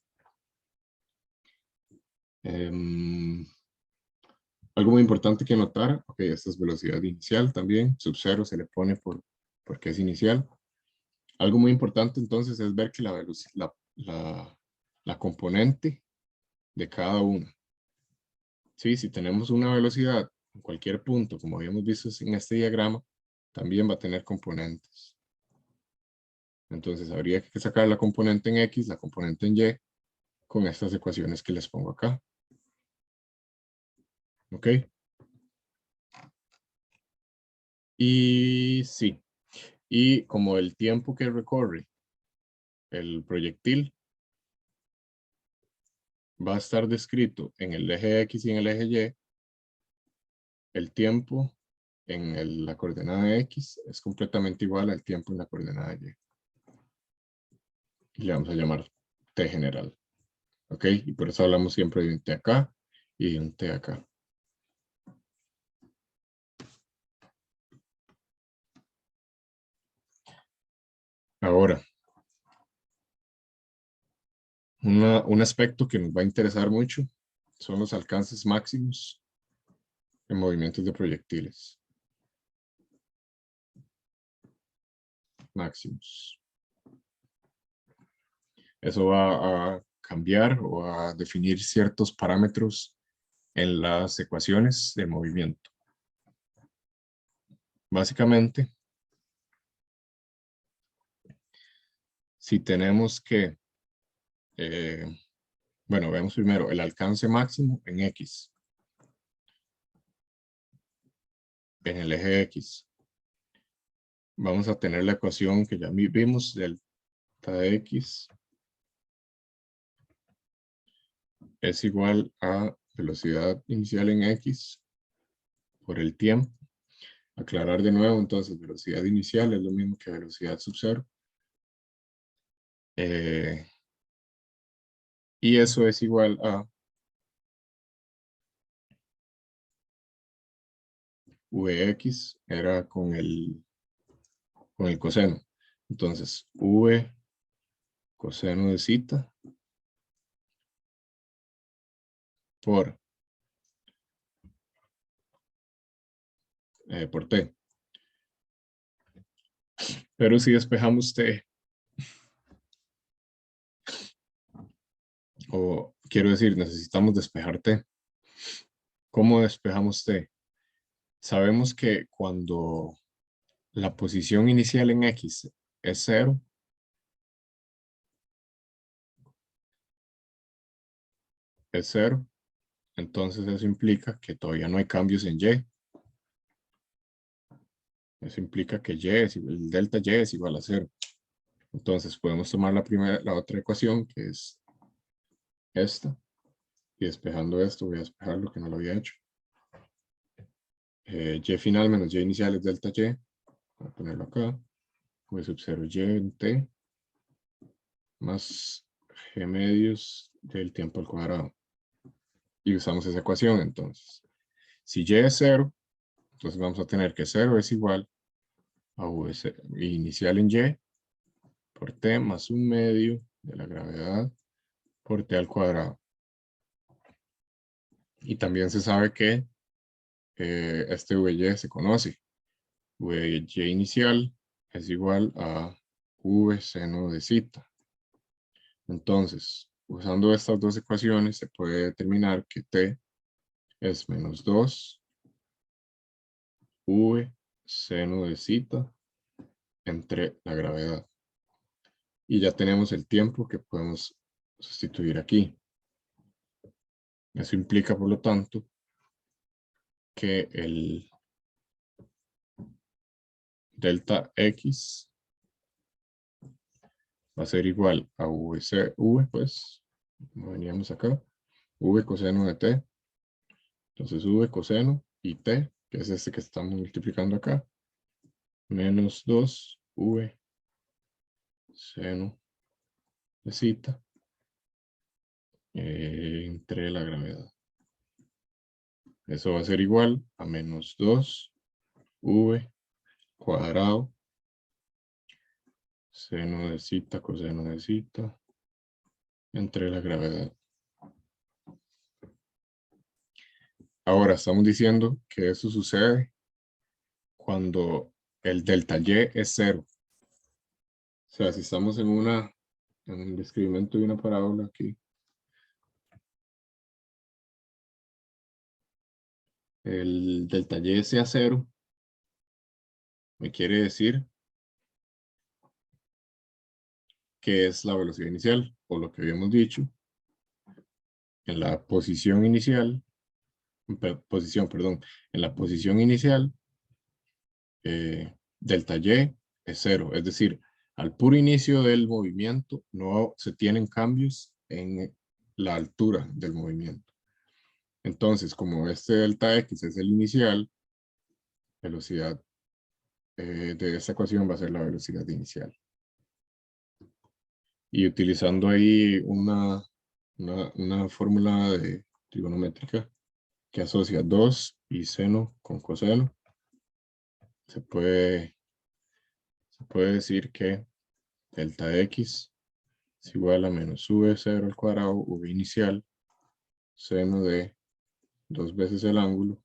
Algo muy importante que notar, ok, esta es velocidad inicial también, sub cero se le pone porque es inicial. Algo muy importante entonces es ver que la componente de cada una. Sí, si tenemos una velocidad en cualquier punto, como habíamos visto en este diagrama, también va a tener componentes. Entonces habría que sacar la componente en X, la componente en Y, con estas ecuaciones que les pongo acá. ¿Ok? Y sí, y como el tiempo que recorre el proyectil va a estar descrito en el eje X y en el eje Y, el tiempo en la coordenada X es completamente igual al tiempo en la coordenada Y. Y le vamos a llamar T general. ¿Ok? Y por eso hablamos siempre de un T acá y de un T acá. Ahora, un aspecto que nos va a interesar mucho son los alcances máximos en movimientos de proyectiles. Máximos. Eso va a cambiar o a definir ciertos parámetros en las ecuaciones de movimiento. Básicamente, si tenemos que, bueno, veamos primero el alcance máximo en X, en el eje X. Vamos a tener la ecuación que ya vimos, delta X es igual a velocidad inicial en X por el tiempo. Aclarar de nuevo, entonces, velocidad inicial es lo mismo que velocidad sub cero. Y eso es igual a Vx, era con el coseno. Entonces, V coseno de zeta por T. Pero si despejamos T, o quiero decir, necesitamos despejar T. ¿Cómo despejamos T? Sabemos que cuando la posición inicial en X es 0, entonces eso implica que todavía no hay cambios en Y. Eso implica que el delta Y es igual a 0. Entonces podemos tomar la otra ecuación, que es esta. Y despejando esto, voy a despejar lo que no lo había hecho. Y final menos Y inicial es delta Y. Voy a ponerlo acá. Pues observo Y en T más G medios del tiempo al cuadrado. Y usamos esa ecuación entonces. Si Y es 0, entonces vamos a tener que 0 es igual a V inicial en Y por T más un medio de la gravedad por T al cuadrado. Y también se sabe que este Vy se conoce. Vy inicial es igual a V seno de zeta. Entonces, usando estas dos ecuaciones se puede determinar que T es menos 2 v seno de zeta entre la gravedad. Y ya tenemos el tiempo que podemos sustituir aquí. Eso implica, por lo tanto, que el delta X va a ser igual a v, pues, como veníamos acá, v coseno de t. Entonces v coseno y t, que es este que estamos multiplicando acá, menos 2 v seno de zeta entre la gravedad. Eso va a ser igual a menos 2 v cuadrado seno de zeta coseno de zeta entre la gravedad. Ahora estamos diciendo que eso sucede cuando el delta y es 0. O sea, si estamos en el describimiento de una parábola aquí, el delta y sea 0, me quiere decir que es la velocidad inicial, o lo que habíamos dicho, en la posición inicial, en la posición inicial, delta y es 0, es decir, al puro inicio del movimiento no se tienen cambios en la altura del movimiento. Entonces, como este delta x es el inicial, velocidad de esta ecuación va a ser la velocidad inicial. Y utilizando ahí una fórmula de trigonométrica que asocia 2 y seno con coseno, se puede decir que delta x es igual a menos v0 al cuadrado, v inicial, seno de 2 veces el ángulo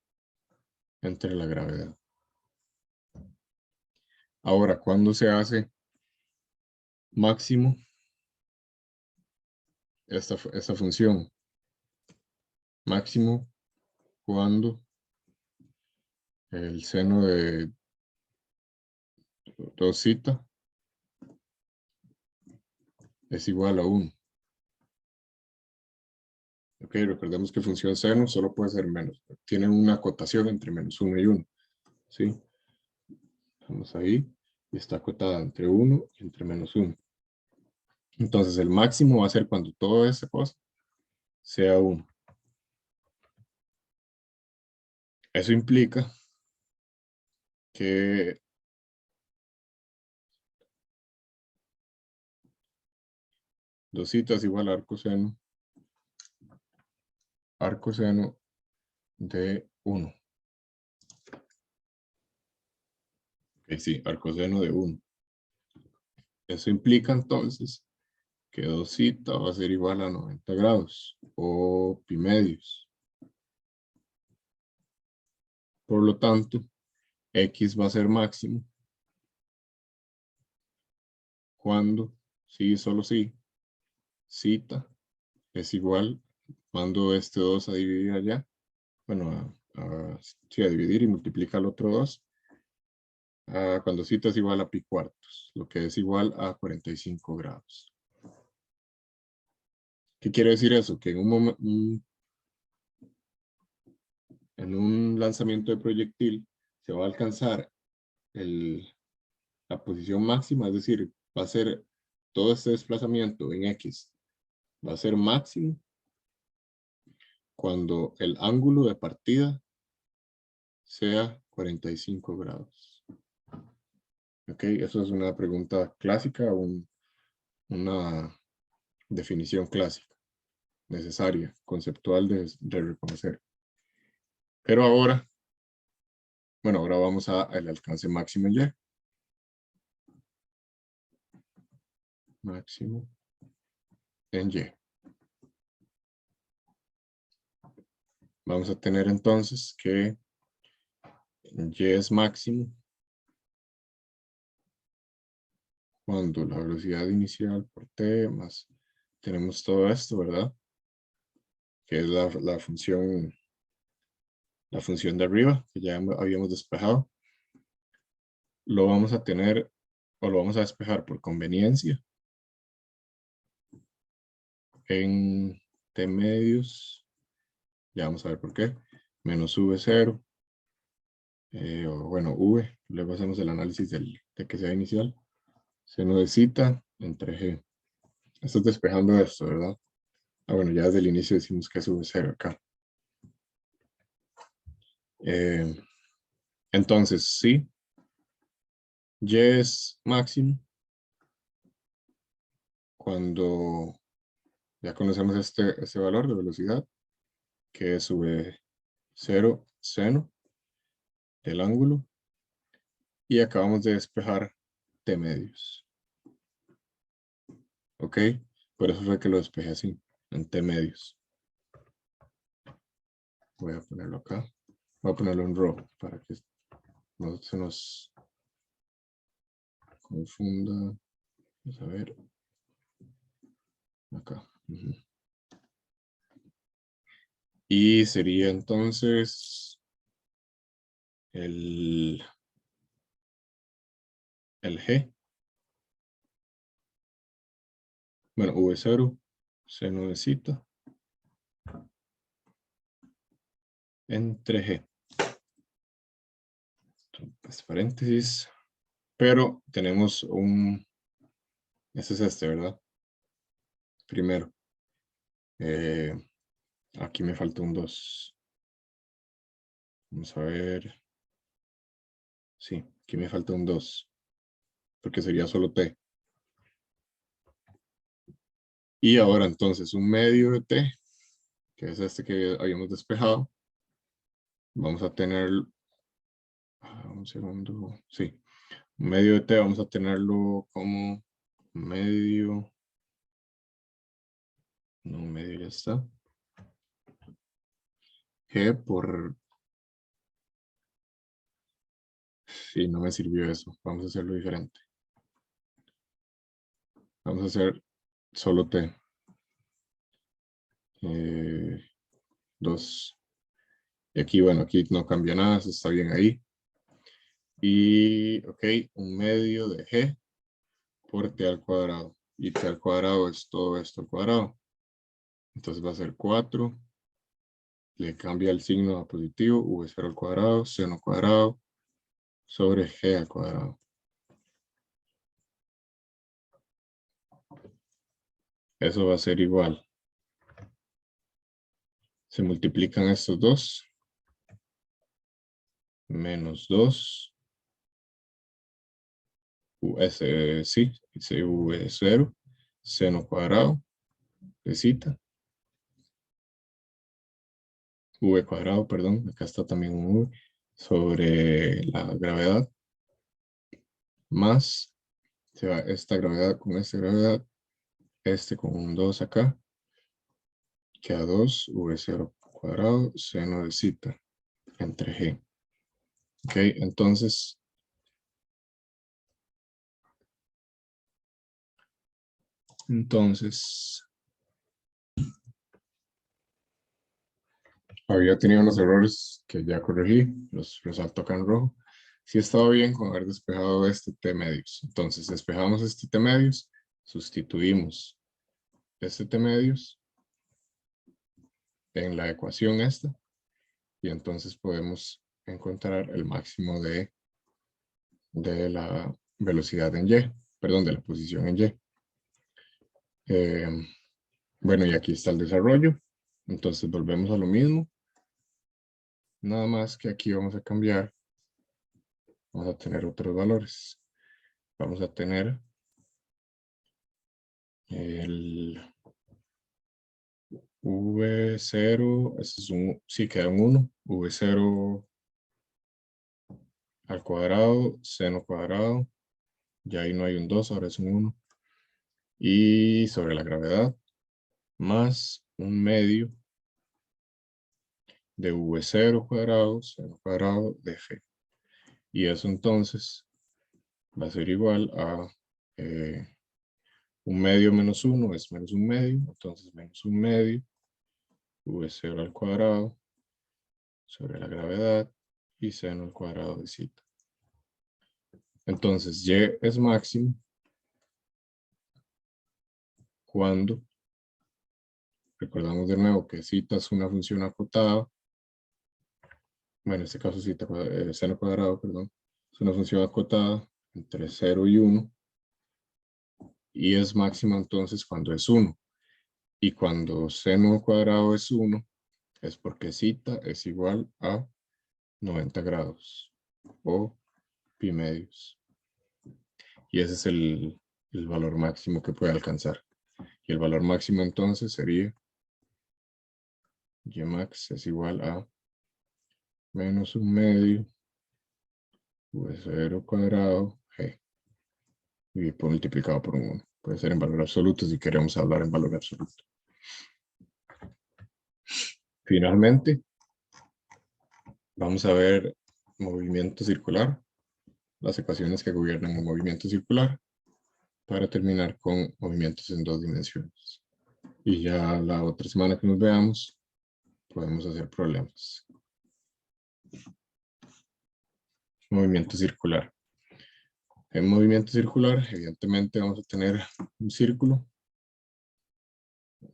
entre la gravedad. Ahora, ¿cuándo se hace máximo esta función? Máximo cuando el seno de 2 zeta es igual a 1. Ok, recordemos que función seno solo puede ser menos. Tiene una acotación entre menos 1 y 1. ¿Sí? Vamos ahí. Y está acotada entre 1 y entre menos 1. Entonces el máximo va a ser cuando toda esta cosa sea 1. Eso implica que dos citas igual a arco seno de 1. Ok, sí, arco seno de 1. Eso implica entonces que 2 zeta va a ser igual a 90 grados o pi medios. Por lo tanto, X va a ser máximo cuando, sí, solo sí, zeta es igual, mando este 2 a dividir allá, bueno, sí, a dividir y multiplica el otro 2, cuando zeta es igual a pi cuartos, lo que es igual a 45 grados. ¿Qué quiere decir eso? Que en un lanzamiento de proyectil se va a alcanzar la posición máxima, es decir, va a ser todo este desplazamiento en X, va a ser máximo cuando el ángulo de partida sea 45 grados. Ok, eso es una pregunta clásica, una definición clásica, necesaria, conceptual de reconocer. Pero ahora, bueno, ahora vamos al alcance máximo en Y. Máximo en Y. Vamos a tener entonces que Y es máximo cuando la velocidad inicial por t más tenemos todo esto, ¿verdad? Que es la función la función de arriba, que ya habíamos despejado, lo vamos a tener, o lo vamos a despejar por conveniencia, en t medios, ya vamos a ver por qué, menos v0, o bueno, v, luego hacemos el análisis de que sea inicial, seno de cita entre g. Esto es despejando esto, ¿verdad? Ah, bueno, ya desde el inicio decimos que es v0 acá. Entonces, sí, y es máximo cuando ya conocemos este valor de velocidad, que es v0 seno del ángulo, y acabamos de despejar t medios. ¿Ok? Por eso fue que lo despejé así, en t medios. Voy a ponerlo acá. Voy a ponerlo en rojo para que no se nos confunda. Vamos a ver. Acá. Y sería entonces el G. Bueno, V0, seno de cita, entre G. Pues paréntesis. Pero tenemos ese es este, ¿verdad? Primero. Aquí me falta un 2. Vamos a ver. Sí, aquí me falta un 2. Porque sería solo T. Y ahora entonces un medio de T, que es este que habíamos despejado. Vamos a tener, un segundo, sí. Un medio de T vamos a tenerlo como medio. No, medio ya está. G por... Sí, no me sirvió eso. Vamos a hacerlo diferente. Vamos a hacer solo T. 2. Y aquí, bueno, aquí no cambia nada, eso está bien ahí. Y, ok, un medio de G por T al cuadrado. Y T al cuadrado es todo esto al cuadrado. Entonces va a ser 4. Le cambia el signo a positivo, V0 al cuadrado, seno cuadrado, sobre G al cuadrado. Eso va a ser igual. Se multiplican estos dos. Menos 2. Sí, V0, seno cuadrado, de cita. V cuadrado, perdón, acá está también un V, sobre la gravedad, más, se va esta gravedad con esta gravedad, este con un 2 acá, queda 2, V0 cuadrado, seno de cita, entre G. Ok, entonces, había tenido unos errores que ya corregí, los resalto acá en rojo. Sí estaba bien con haber despejado este T medios. Entonces, despejamos este T medios, sustituimos este T medios en la ecuación esta, y entonces podemos encontrar el máximo de la velocidad en Y, perdón, de la posición en Y. Bueno, y aquí está el desarrollo. Entonces volvemos a lo mismo. Nada más que aquí vamos a cambiar. Vamos a tener otros valores. Vamos a tener el V0, este es sí queda un 1, V0 al cuadrado, seno cuadrado, ya ahí no hay un 2, ahora es un 1. Y sobre la gravedad, más un medio de V0 cuadrado, seno cuadrado de G. Y eso entonces va a ser igual a un medio menos 1 es menos un medio, entonces menos un medio, V0 al cuadrado, sobre la gravedad y seno al cuadrado de zeta. Entonces, y es máximo cuando, recordamos de nuevo que zeta es una función acotada, bueno, en este caso zeta, seno cuadrado, perdón, es una función acotada entre 0 y 1, y es máxima entonces cuando es 1. Y cuando seno al cuadrado es 1, es porque zeta es igual a 90 grados o pi medios. Y ese es el valor máximo que puede alcanzar. Y el valor máximo entonces sería y max es igual a menos 1/2 v0 cuadrado g y multiplicado por 1. Puede ser en valor absoluto si queremos hablar en valor absoluto. Finalmente, vamos a ver movimiento circular, las ecuaciones que gobiernan el movimiento circular, para terminar con movimientos en 2 dimensiones. Y ya la otra semana que nos veamos, podemos hacer problemas. Movimiento circular. En movimiento circular, evidentemente vamos a tener un círculo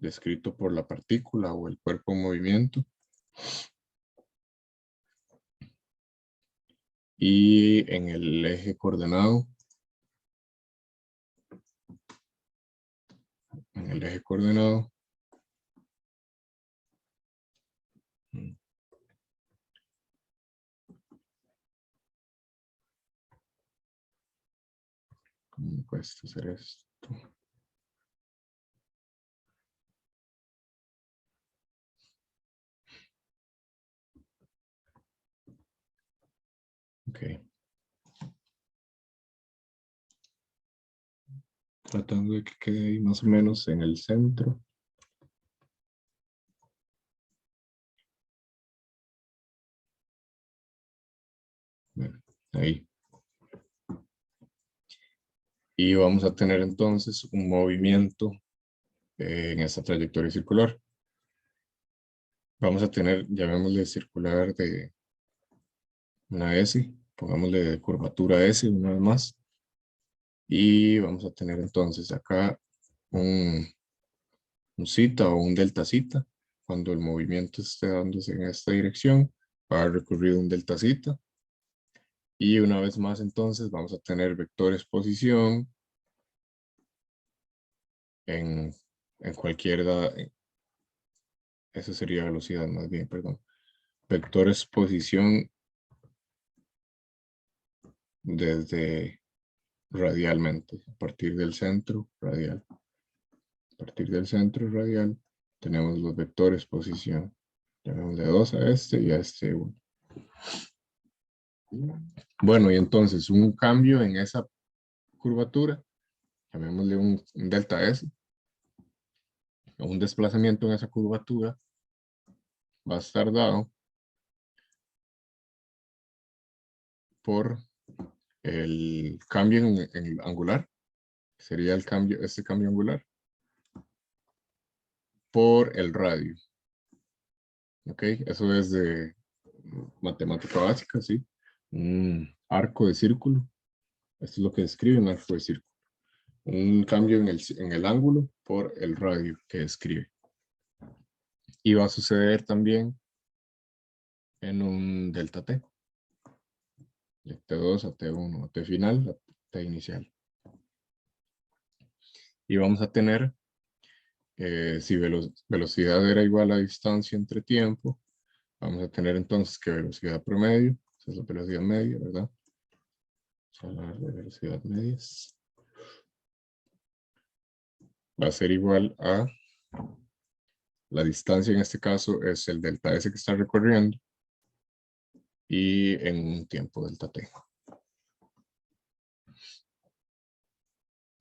descrito por la partícula o el cuerpo en movimiento. Y en el eje coordenado, ¿cómo me cuesta hacer esto? Ok. Tratando de que quede ahí más o menos en el centro. Bueno, ahí. Y vamos a tener entonces un movimiento en esta trayectoria circular. Vamos a tener, llamémosle circular de una S, pongámosle de curvatura S una vez más. Y vamos a tener entonces acá un zeta o un delta zeta. Cuando el movimiento esté dándose en esta dirección, va a recorrer un delta zeta. Y una vez más entonces vamos a tener vectores posición en cualquier, esa sería velocidad más bien, perdón. Vectores posición desde radialmente, a partir del centro radial. A partir del centro radial tenemos los vectores posición. Tenemos de 2 a este y a este 1. Bueno, y entonces un cambio en esa curvatura, llamémosle un delta S, o un desplazamiento en esa curvatura, va a estar dado por el cambio en el angular, sería el cambio, este cambio angular, por el radio. Ok, eso es de matemática básica, ¿sí? Un arco de círculo. Esto es lo que describe un arco de círculo. Un cambio en el ángulo por el radio que describe. Y va a suceder también en un delta T. De T2 a T1, a T final, a T inicial. Y vamos a tener, si velocidad era igual a distancia entre tiempo, vamos a tener entonces que velocidad promedio, esa es la velocidad media, ¿verdad? Vamos a hablar de velocidad medias. Va a ser igual a la distancia, en este caso es el delta S que está recorriendo, y en un tiempo delta T.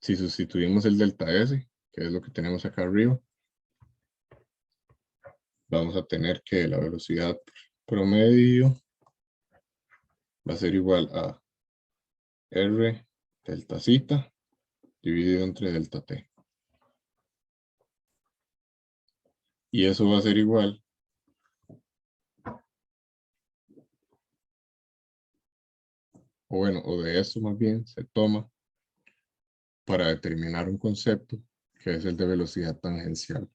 Si sustituimos el delta S, que es lo que tenemos acá arriba, vamos a tener que la velocidad promedio va a ser igual a R delta zeta dividido entre delta T. Y eso va a ser igual o bueno, o de esto más bien, se toma para determinar un concepto que es el de velocidad tangencial.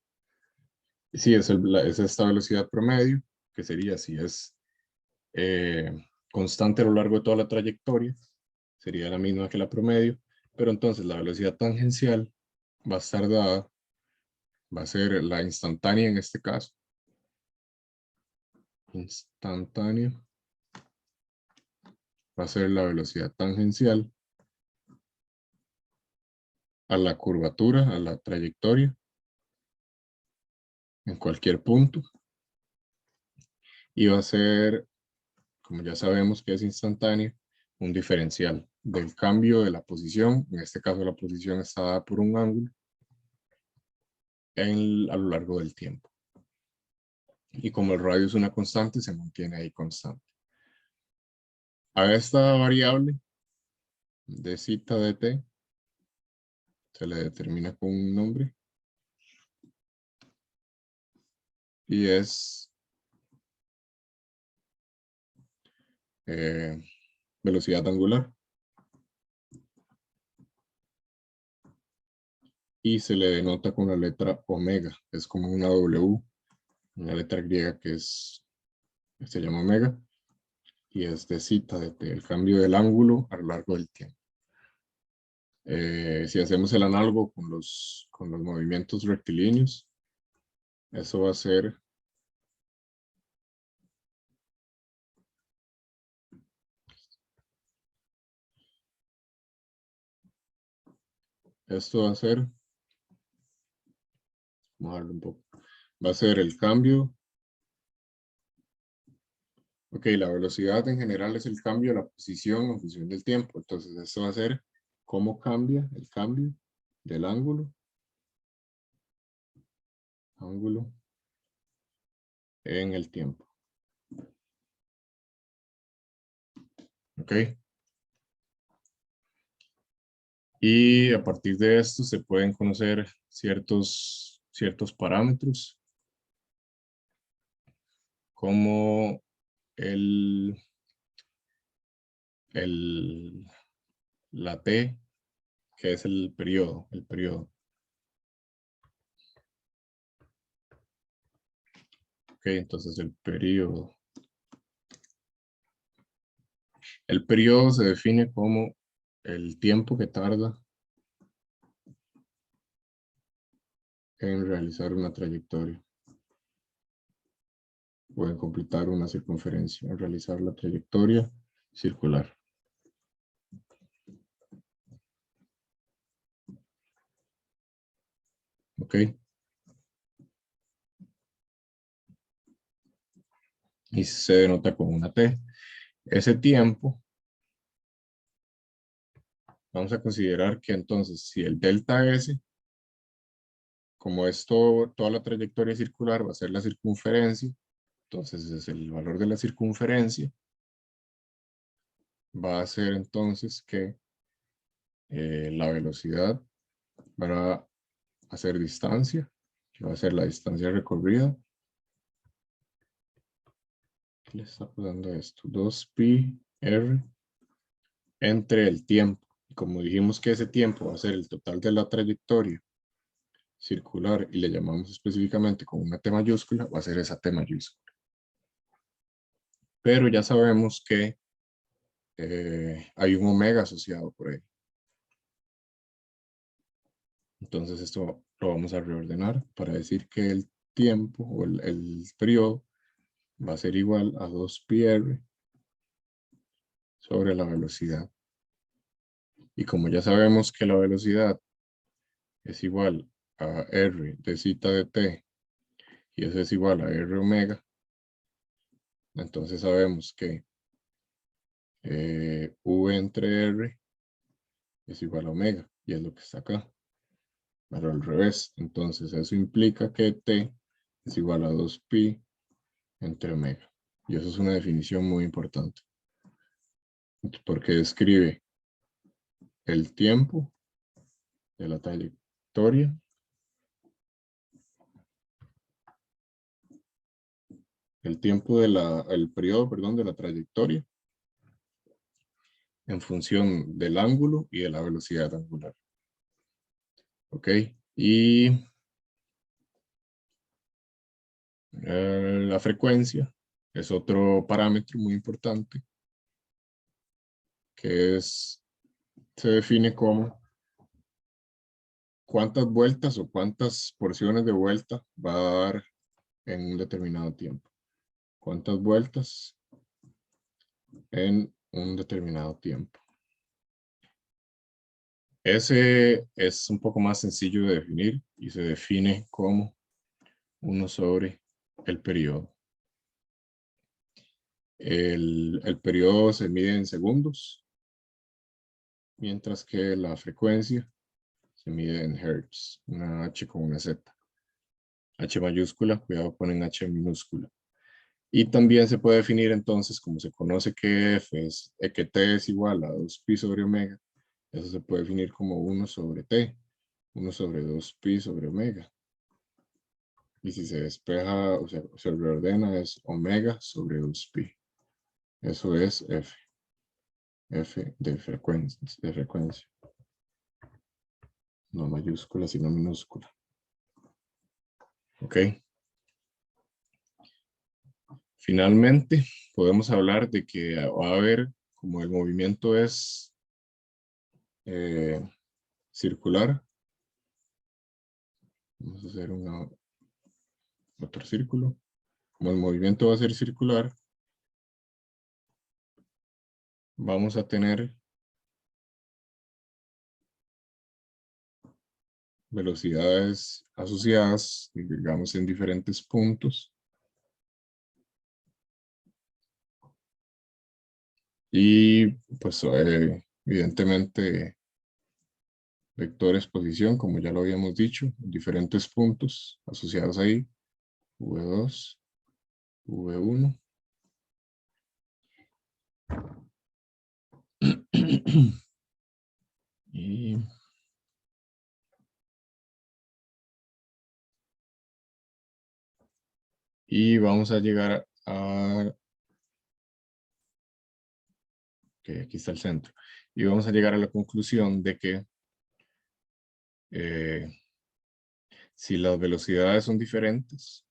Y sí, es esta velocidad promedio, que sería si es constante a lo largo de toda la trayectoria, sería la misma que la promedio, pero entonces la velocidad tangencial va a estar dada, va a ser la instantánea en este caso, instantánea, va a ser la velocidad tangencial a la curvatura, a la trayectoria, en cualquier punto, y va a ser, como ya sabemos que es instantánea, un diferencial del cambio de la posición, en este caso la posición está dada por un ángulo, a lo largo del tiempo. Y como el radio es una constante, se mantiene ahí constante. A esta variable de zeta de t se le determina con un nombre y es velocidad angular. Y se le denota con la letra omega, es como una W, una letra griega que se llama omega, y es de zeta de t, el cambio del ángulo a lo largo del tiempo. Si hacemos el análogo con los movimientos rectilíneos, eso va a ser esto va a ser, vamos a darle un poco, va a ser el cambio. Ok, la velocidad en general es el cambio de la posición en función del tiempo. Entonces, esto va a ser cómo cambia el cambio del ángulo en el tiempo. Ok. Y a partir de esto se pueden conocer ciertos parámetros como la T, que es el periodo. Ok, entonces el periodo. El periodo se define como el tiempo que tarda en realizar una trayectoria o en completar una circunferencia, en realizar la trayectoria circular. Ok. Y se denota con una T. Ese tiempo, vamos a considerar que entonces si el delta S, como es toda la trayectoria circular, va a ser la circunferencia, entonces es el valor de la circunferencia, va a ser entonces que la velocidad va a hacer distancia, que va a ser la distancia recorrida. ¿Qué le está pasando esto? 2pi r entre el tiempo. Como dijimos que ese tiempo va a ser el total de la trayectoria circular y le llamamos específicamente con una T mayúscula, va a ser esa T mayúscula. Pero ya sabemos que hay un omega asociado por ahí. Entonces esto lo vamos a reordenar para decir que el tiempo o el periodo va a ser igual a 2πr sobre la velocidad. Y como ya sabemos que la velocidad es igual a r de zeta de t y eso es igual a r omega, entonces sabemos que v entre r es igual a omega y es lo que está acá. Pero al revés, entonces eso implica que t es igual a 2pi entre omega. Y eso es una definición muy importante. Porque describe el tiempo de la trayectoria el periodo, perdón, de la trayectoria en función del ángulo y de la velocidad angular. Ok, y la frecuencia es otro parámetro muy importante que se define como cuántas vueltas o cuántas porciones de vuelta va a dar en un determinado tiempo. Cuántas vueltas en un determinado tiempo. Ese es un poco más sencillo de definir y se define como 1 sobre el periodo. El periodo se mide en segundos, mientras que la frecuencia se mide en hertz, una H con una Z. H mayúscula, cuidado, ponen H minúscula. Y también se puede definir entonces, como se conoce que F es, que T es igual a 2pi sobre omega, eso se puede definir como 1 sobre T, 1 sobre 2pi sobre omega. Y si se despeja, o sea, se reordena, es omega sobre 2pi. Eso es F. F de frecuencia. No mayúscula, sino minúscula. Ok. Finalmente, podemos hablar de que va a haber, como el movimiento es circular, vamos a hacer otro círculo. Como el movimiento va a ser circular, vamos a tener velocidades asociadas, digamos, en diferentes puntos. Y pues evidentemente vectores posición, como ya lo habíamos dicho, diferentes puntos asociados ahí, V2, V1. Y vamos a llegar a, que aquí está el centro, y vamos a llegar a la conclusión de que si las velocidades son diferentes,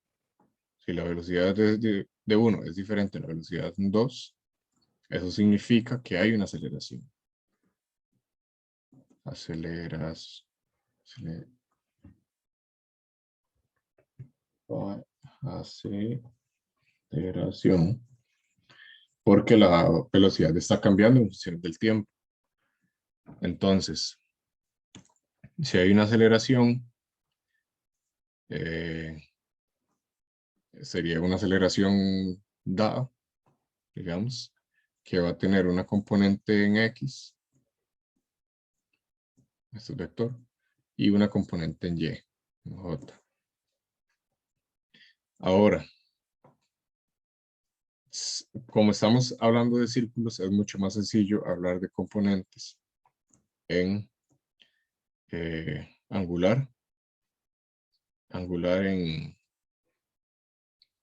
si la velocidad de 1 es diferente a la velocidad de 2, eso significa que hay una aceleración. Aceleración. Porque la velocidad está cambiando en función del tiempo. Entonces, si hay una aceleración, sería una aceleración dada, digamos, que va a tener una componente en X, este es vector, y una componente en Y, en J. Ahora, como estamos hablando de círculos, es mucho más sencillo hablar de componentes en angular en,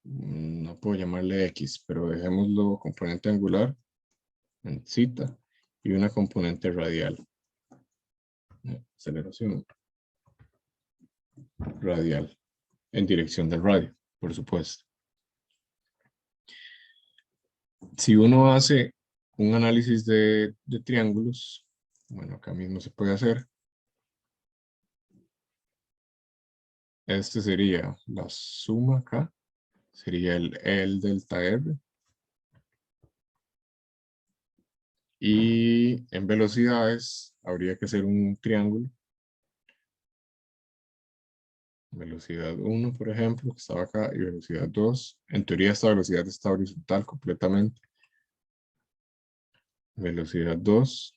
no puedo llamarle X, pero dejémoslo componente angular en zeta y una componente radial. Aceleración radial en dirección del radio, por supuesto. Si uno hace un análisis de triángulos, bueno, acá mismo se puede hacer. Este sería la suma acá, sería el delta R. Y en velocidades habría que hacer un triángulo. Velocidad 1, por ejemplo, que estaba acá, y velocidad 2. En teoría esta velocidad está horizontal completamente. Velocidad 2.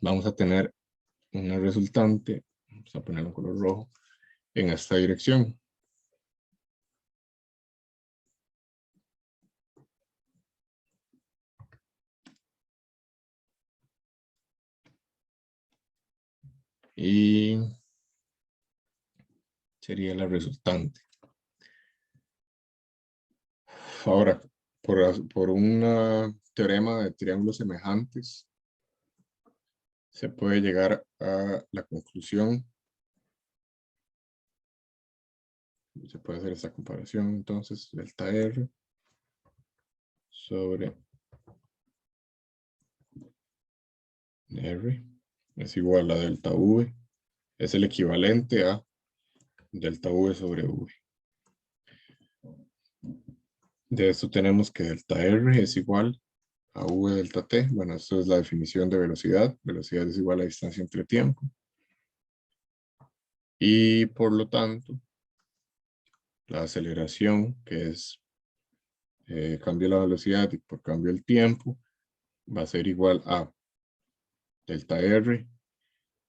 Vamos a tener una resultante, vamos a ponerlo en color rojo, en esta dirección. Y sería la resultante. Ahora, por un teorema de triángulos semejantes, se puede llegar a la conclusión. Se puede hacer esta comparación, entonces, delta R sobre R es igual a delta V. Es el equivalente a delta V sobre V. De esto tenemos que delta R es igual a V delta T. Bueno, esto es la definición de velocidad. Velocidad es igual a distancia entre tiempo. Y por lo tanto, la aceleración, que es cambio de la velocidad y por cambio del tiempo, va a ser igual a delta R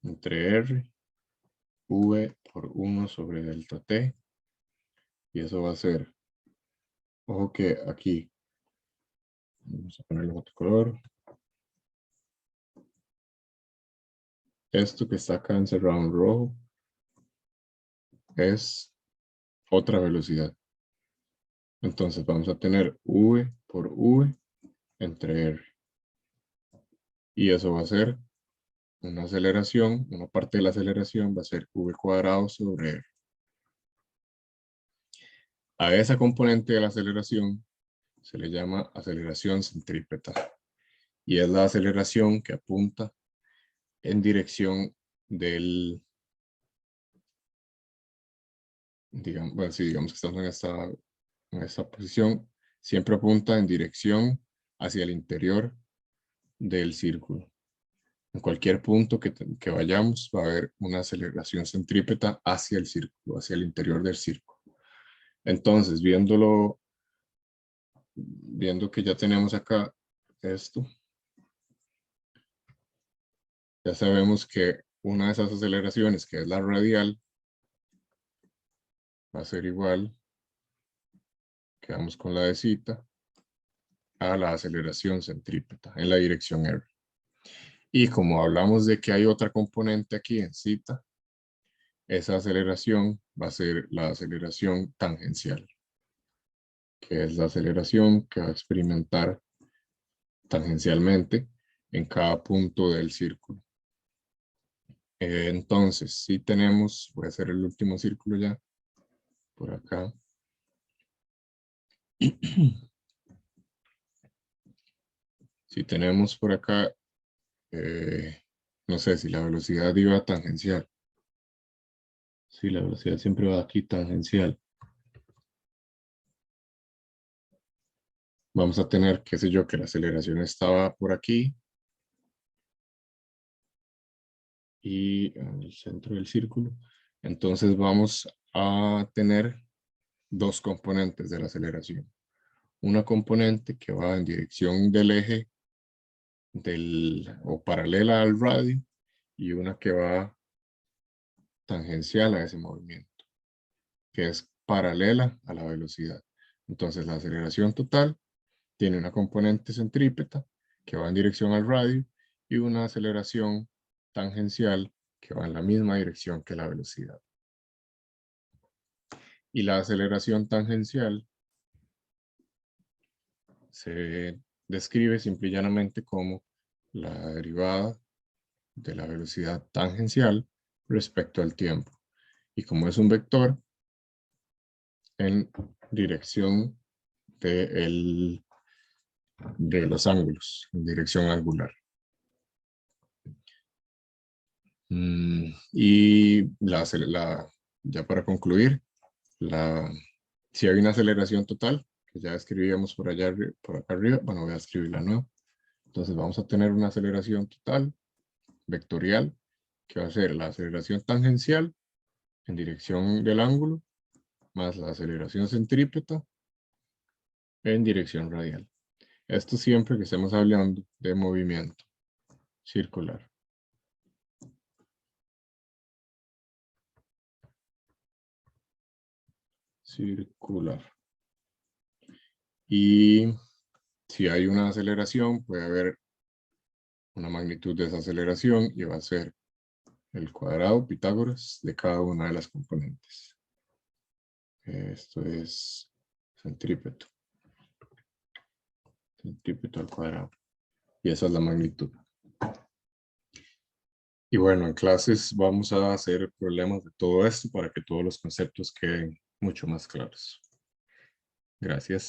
entre R, V por 1 sobre delta T. Y eso va a ser, ojo que aquí, vamos a ponerle otro color. Esto que está acá encerrado en rojo es otra velocidad. Entonces vamos a tener V por V entre R. Y eso va a ser una aceleración, una parte de la aceleración va a ser V cuadrado sobre R. A esa componente de la aceleración se le llama aceleración centrípeta. Y es la aceleración que apunta en dirección del, digamos, bueno, si digamos que estamos en esta posición, siempre apunta en dirección hacia el interior del círculo. En cualquier punto que vayamos va a haber una aceleración centrípeta hacia el círculo, hacia el interior del círculo. Entonces, viendo que ya tenemos acá esto, ya sabemos que una de esas aceleraciones, que es la radial, va a ser igual, quedamos con la de zeta, a la aceleración centrípeta en la dirección R. Y como hablamos de que hay otra componente aquí en zeta, esa aceleración va a ser la aceleración tangencial, que es la aceleración que va a experimentar tangencialmente en cada punto del círculo. Entonces, si tenemos, voy a hacer el último círculo ya, por acá. Si tenemos por acá, no sé si la velocidad iba tangencial. Sí, la velocidad siempre va aquí tangencial. Vamos a tener, qué sé yo, que la aceleración estaba por aquí. Y en el centro del círculo. Entonces vamos a tener dos componentes de la aceleración. Una componente que va en dirección del eje o paralela al radio y una que va tangencial a ese movimiento, que es paralela a la velocidad. Entonces la aceleración total tiene una componente centrípeta que va en dirección al radio y una aceleración tangencial que va en la misma dirección que la velocidad. Y la aceleración tangencial se describe simple y llanamente como la derivada de la velocidad tangencial respecto al tiempo. Y como es un vector, en dirección de los ángulos, en dirección angular. Y ya para concluir, si hay una aceleración total, que ya escribíamos por allá, por acá arriba, bueno, voy a escribirla nueva. Entonces vamos a tener una aceleración total vectorial, que va a ser la aceleración tangencial en dirección del ángulo, más la aceleración centrípeta en dirección radial. Esto siempre que estemos hablando de movimiento circular. Circular. Y si hay una aceleración, puede haber una magnitud de esa aceleración y va a ser el cuadrado Pitágoras de cada una de las componentes. Esto es centrípeto. centípedo al cuadrado. Y esa es la magnitud. Y bueno, en clases vamos a hacer problemas de todo esto para que todos los conceptos queden mucho más claros. Gracias.